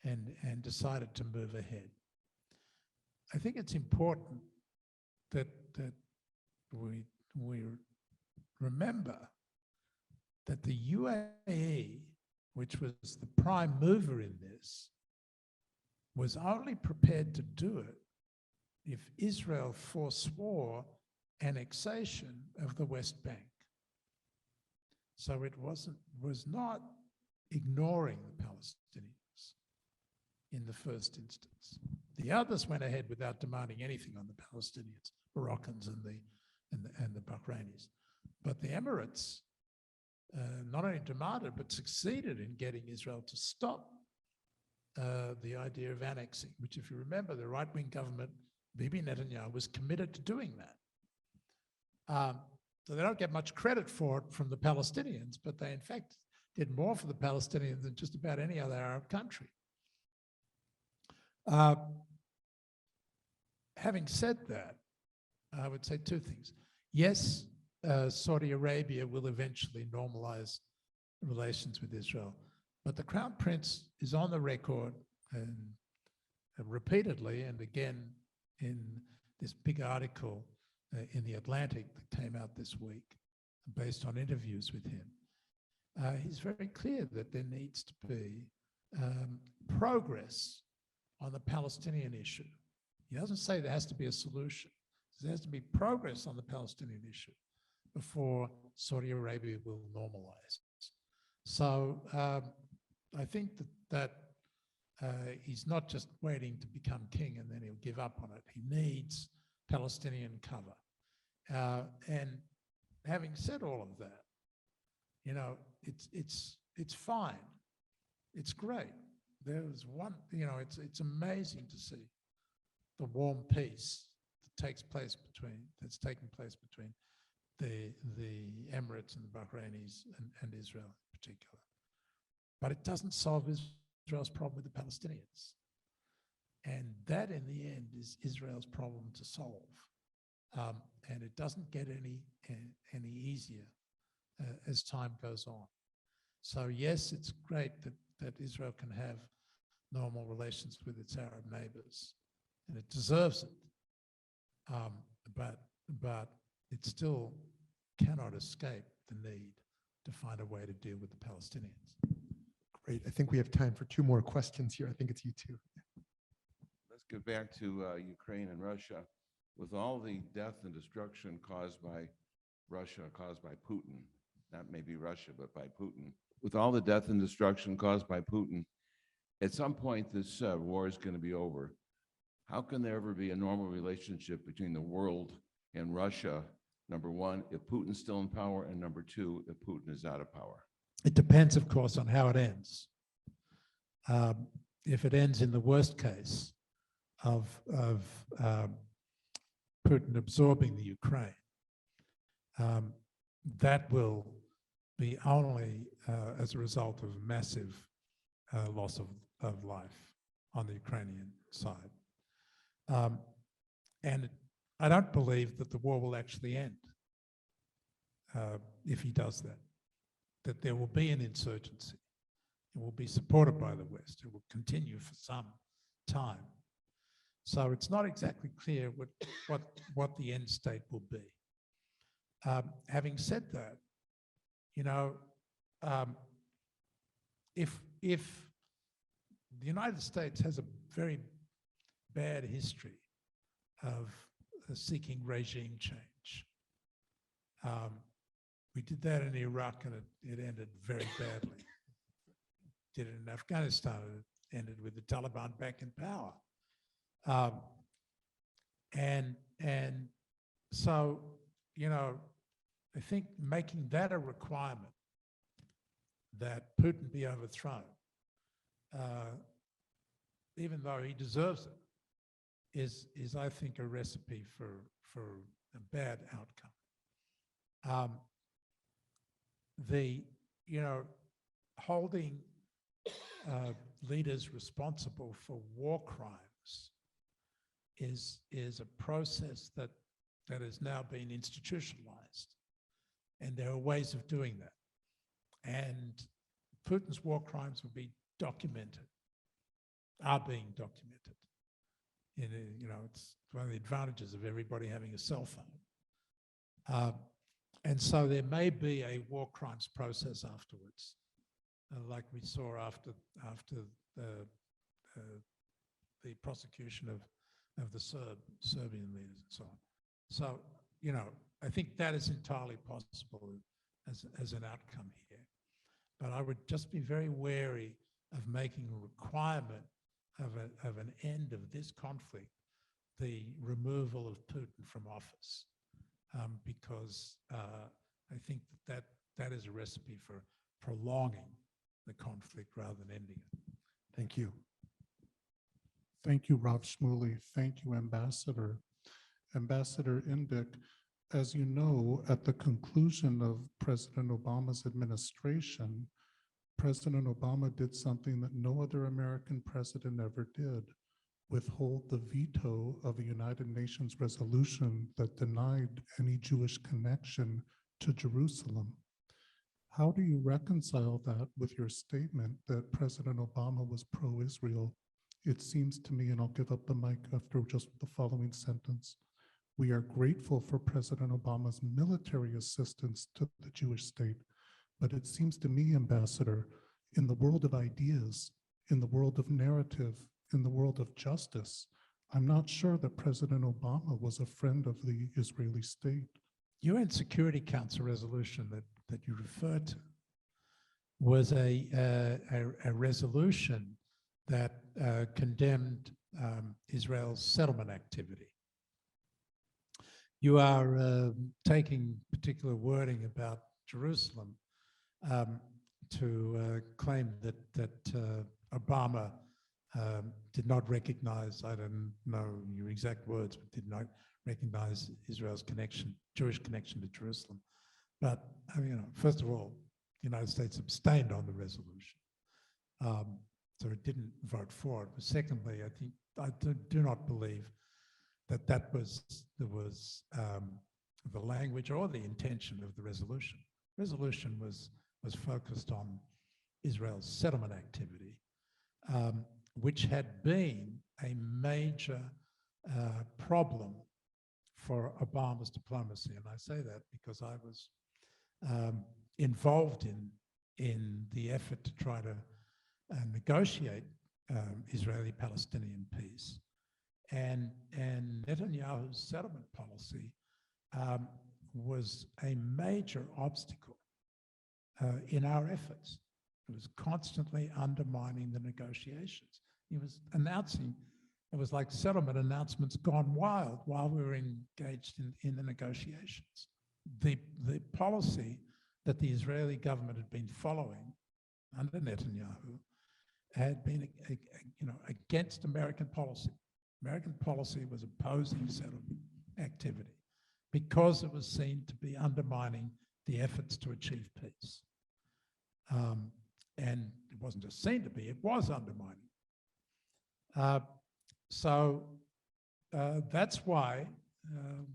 and decided to move ahead. I think it's important that we remember that the UAE, which was the prime mover in this, was only prepared to do it if Israel forswore annexation of the West Bank. So it was not ignoring the Palestinians in the first instance. The others went ahead without demanding anything on the Palestinians, Moroccans and the Bahrainis. But the Emirates not only demanded, but succeeded in getting Israel to stop the idea of annexing, which, if you remember, the right-wing government, Bibi Netanyahu, was committed to doing that. So they don't get much credit for it from the Palestinians, but they in fact did more for the Palestinians than just about any other Arab country. Having said that, I would say two things. Yes, Saudi Arabia will eventually normalize relations with Israel, but the Crown Prince is on the record and repeatedly, and again in this big article in The Atlantic that came out this week, based on interviews with him, he's very clear that there needs to be progress on the Palestinian issue. He doesn't say there has to be a solution. There has to be progress on the Palestinian issue before Saudi Arabia will normalize. So I think that he's not just waiting to become king and then he'll give up on it. He needs Palestinian cover. And having said all of that, it's fine. It's great. There's one, it's amazing to see the warm peace that's taking place between the Emirates and the Bahrainis and Israel in particular. But it doesn't solve Israel's problem with the Palestinians. And that, in the end, is Israel's problem to solve. And it doesn't get any easier as time goes on. So yes, it's great that Israel can have normal relations with its Arab neighbors, and it deserves it. But it still cannot escape the need to find a way to deal with the Palestinians. Great. I think we have time for two more questions here. I think it's you two. Let's get back to Ukraine and Russia. With all the death and destruction caused by Russia, caused by Putin, not maybe Russia, but by Putin, with all the death and destruction caused by Putin, at some point this war is going to be over. How can there ever be a normal relationship between the world and Russia, number one, if Putin's still in power, and number two, if Putin is out of power? It depends, of course, on how it ends. If it ends in the worst case of Putin absorbing the Ukraine, that will be only as a result of massive loss of life on the Ukrainian side. And I don't believe that the war will actually end if he does that there will be an insurgency. It will be supported by the West. It will continue for some time. So it's not exactly clear what the end state will be. Having said that, if the United States has a very bad history of seeking regime change. We did that in Iraq and it ended very badly. Did it in Afghanistan, it ended with the Taliban back in power. And so, you know, I think making that a requirement that Putin be overthrown, even though he deserves it, is I think a recipe for a bad outcome. Holding leaders responsible for war crimes is a process that has now been institutionalized, and there are ways of doing that. And Putin's war crimes will be documented, are being documented. It's one of the advantages of everybody having a cell phone. And so there may be a war crimes process afterwards, like we saw after the prosecution of the Serbian leaders and so on. So, I think that is entirely possible as an outcome here. But I would just be very wary of making a requirement of an end of this conflict, the removal of Putin from office, because I think that is a recipe for prolonging the conflict rather than ending it. Thank you. Thank you, Rav Shmuly. Thank you, Ambassador. Ambassador Indyk, as you know, at the conclusion of President Obama's administration, President Obama did something that no other American president ever did: withhold the veto of a United Nations resolution that denied any Jewish connection to Jerusalem. How do you reconcile that with your statement that President Obama was pro-Israel? It seems to me, and I'll give up the mic after just the following sentence, we are grateful for President Obama's military assistance to the Jewish state. But it seems to me, Ambassador, in the world of ideas, in the world of narrative, in the world of justice, I'm not sure that President Obama was a friend of the Israeli state. UN Security Council resolution that you referred to was a resolution that condemned Israel's settlement activity. You are taking particular wording about Jerusalem to claim that Obama did not recognize, I don't know your exact words, but did not recognize Israel's connection, Jewish connection to Jerusalem. But first of all, the United States abstained on the resolution, so it didn't vote for it. But secondly, I do not believe that was the language or the intention of the resolution. Resolution was focused on Israel's settlement activity, which had been a major problem for Obama's diplomacy. And I say that because I was involved in the effort to try to negotiate Israeli-Palestinian peace. And Netanyahu's settlement policy was a major obstacle in our efforts. It was constantly undermining the negotiations. He was announcing, it was like settlement announcements gone wild while we were engaged in the negotiations. The policy that the Israeli government had been following under Netanyahu had been against American policy. American policy was opposing settlement activity because it was seen to be undermining the efforts to achieve peace. And it wasn't just seen to be, it was undermining. So that's why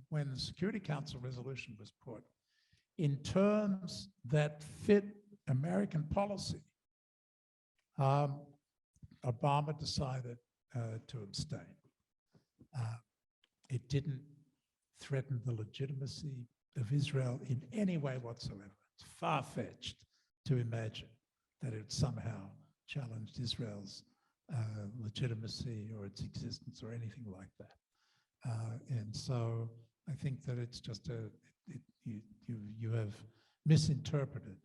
when the Security Council resolution was put, in terms that fit American policy, Obama decided to abstain. It didn't threaten the legitimacy of Israel in any way whatsoever. It's far-fetched to imagine that it somehow challenged Israel's legitimacy or its existence or anything like that. And so I think that it's just you have misinterpreted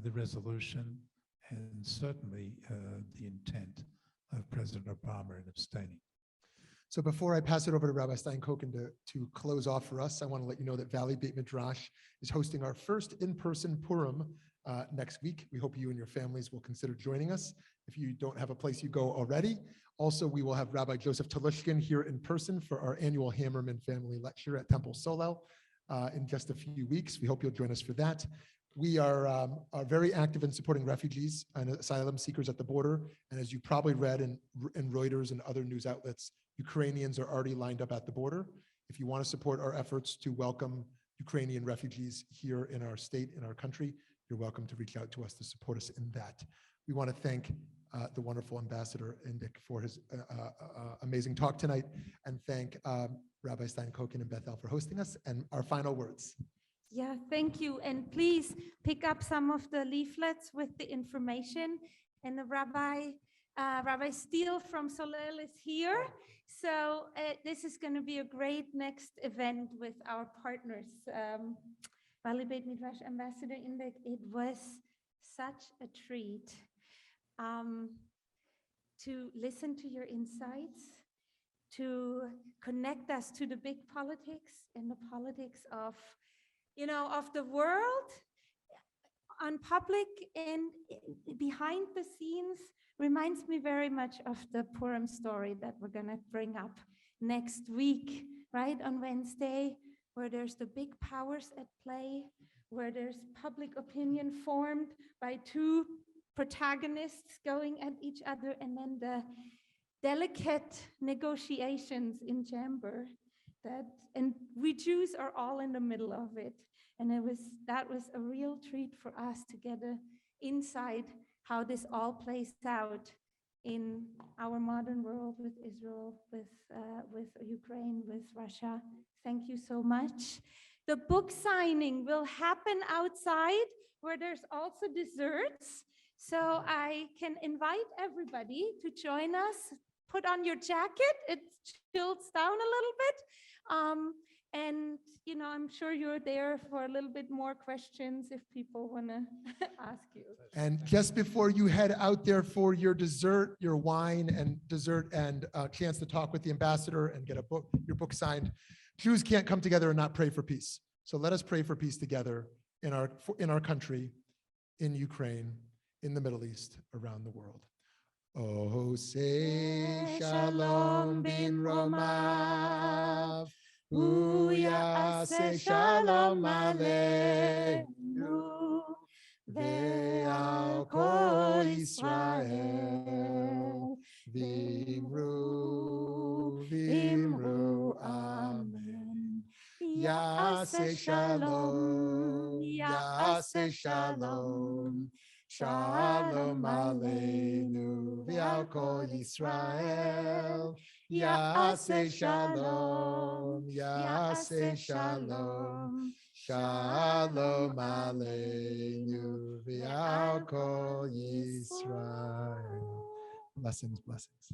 the resolution and certainly the intent of President Obama in abstaining. So before I pass it over to Rabbi Stein-Koken to close off for us, I want to let you know that Valley Beit Midrash is hosting our first in-person Purim next week. We hope you and your families will consider joining us. If you don't have a place you go already. Also, we will have Rabbi Joseph Talushkin here in person for our annual Hammerman Family Lecture at Temple Solel in just a few weeks. We hope you'll join us for that. We are very active in supporting refugees and asylum seekers at the border. And as you probably read in Reuters and other news outlets, Ukrainians are already lined up at the border. If you want to support our efforts to welcome Ukrainian refugees here in our state, in our country, you're welcome to reach out to us to support us in that. We want to thank the wonderful Ambassador Indyk for his amazing talk tonight, and thank Rabbi Stein-Koken and Beth El for hosting us. And our final words. Yeah, thank you. And please pick up some of the leaflets with the information. And the Rabbi Steele from Solel is here. So this is going to be a great next event with our partners. Valley Beit Midrash Ambassador Indyk, it was such a treat to listen to your insights, to connect us to the big politics and the politics of, of the world on public and behind the scenes. Reminds me very much of the Purim story that we're going to bring up next week, right, on Wednesday, where there's the big powers at play, where there's public opinion formed by two protagonists going at each other, and then the delicate negotiations in chamber and we Jews are all in the middle of it. And that was a real treat for us to get an insight how this all plays out in our modern world with Israel, with Ukraine, with Russia. Thank you so much. The book signing will happen outside where there's also desserts. So I can invite everybody to join us. Put on your jacket, it chills down a little bit. And, I'm sure you're there for a little bit more questions if people want to ask you. And just before you head out there for your dessert, your wine and dessert, and a chance to talk with the ambassador and get your book signed, Jews can't come together and not pray for peace. So let us pray for peace together in our country, in Ukraine, in the Middle East, around the world. Oh, say shalom bin romav, uyase shalom aleinu, ve'al kol Yisrael, v'imru, v'imru, amen. Yase shalom, yase shalom, shalom aleinu, ve'al kol Yisrael. Yase shalom, yase shalom, shalom aleinu, ve'al kol Yisrael. Blessings, blessings.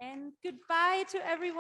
And goodbye to everyone.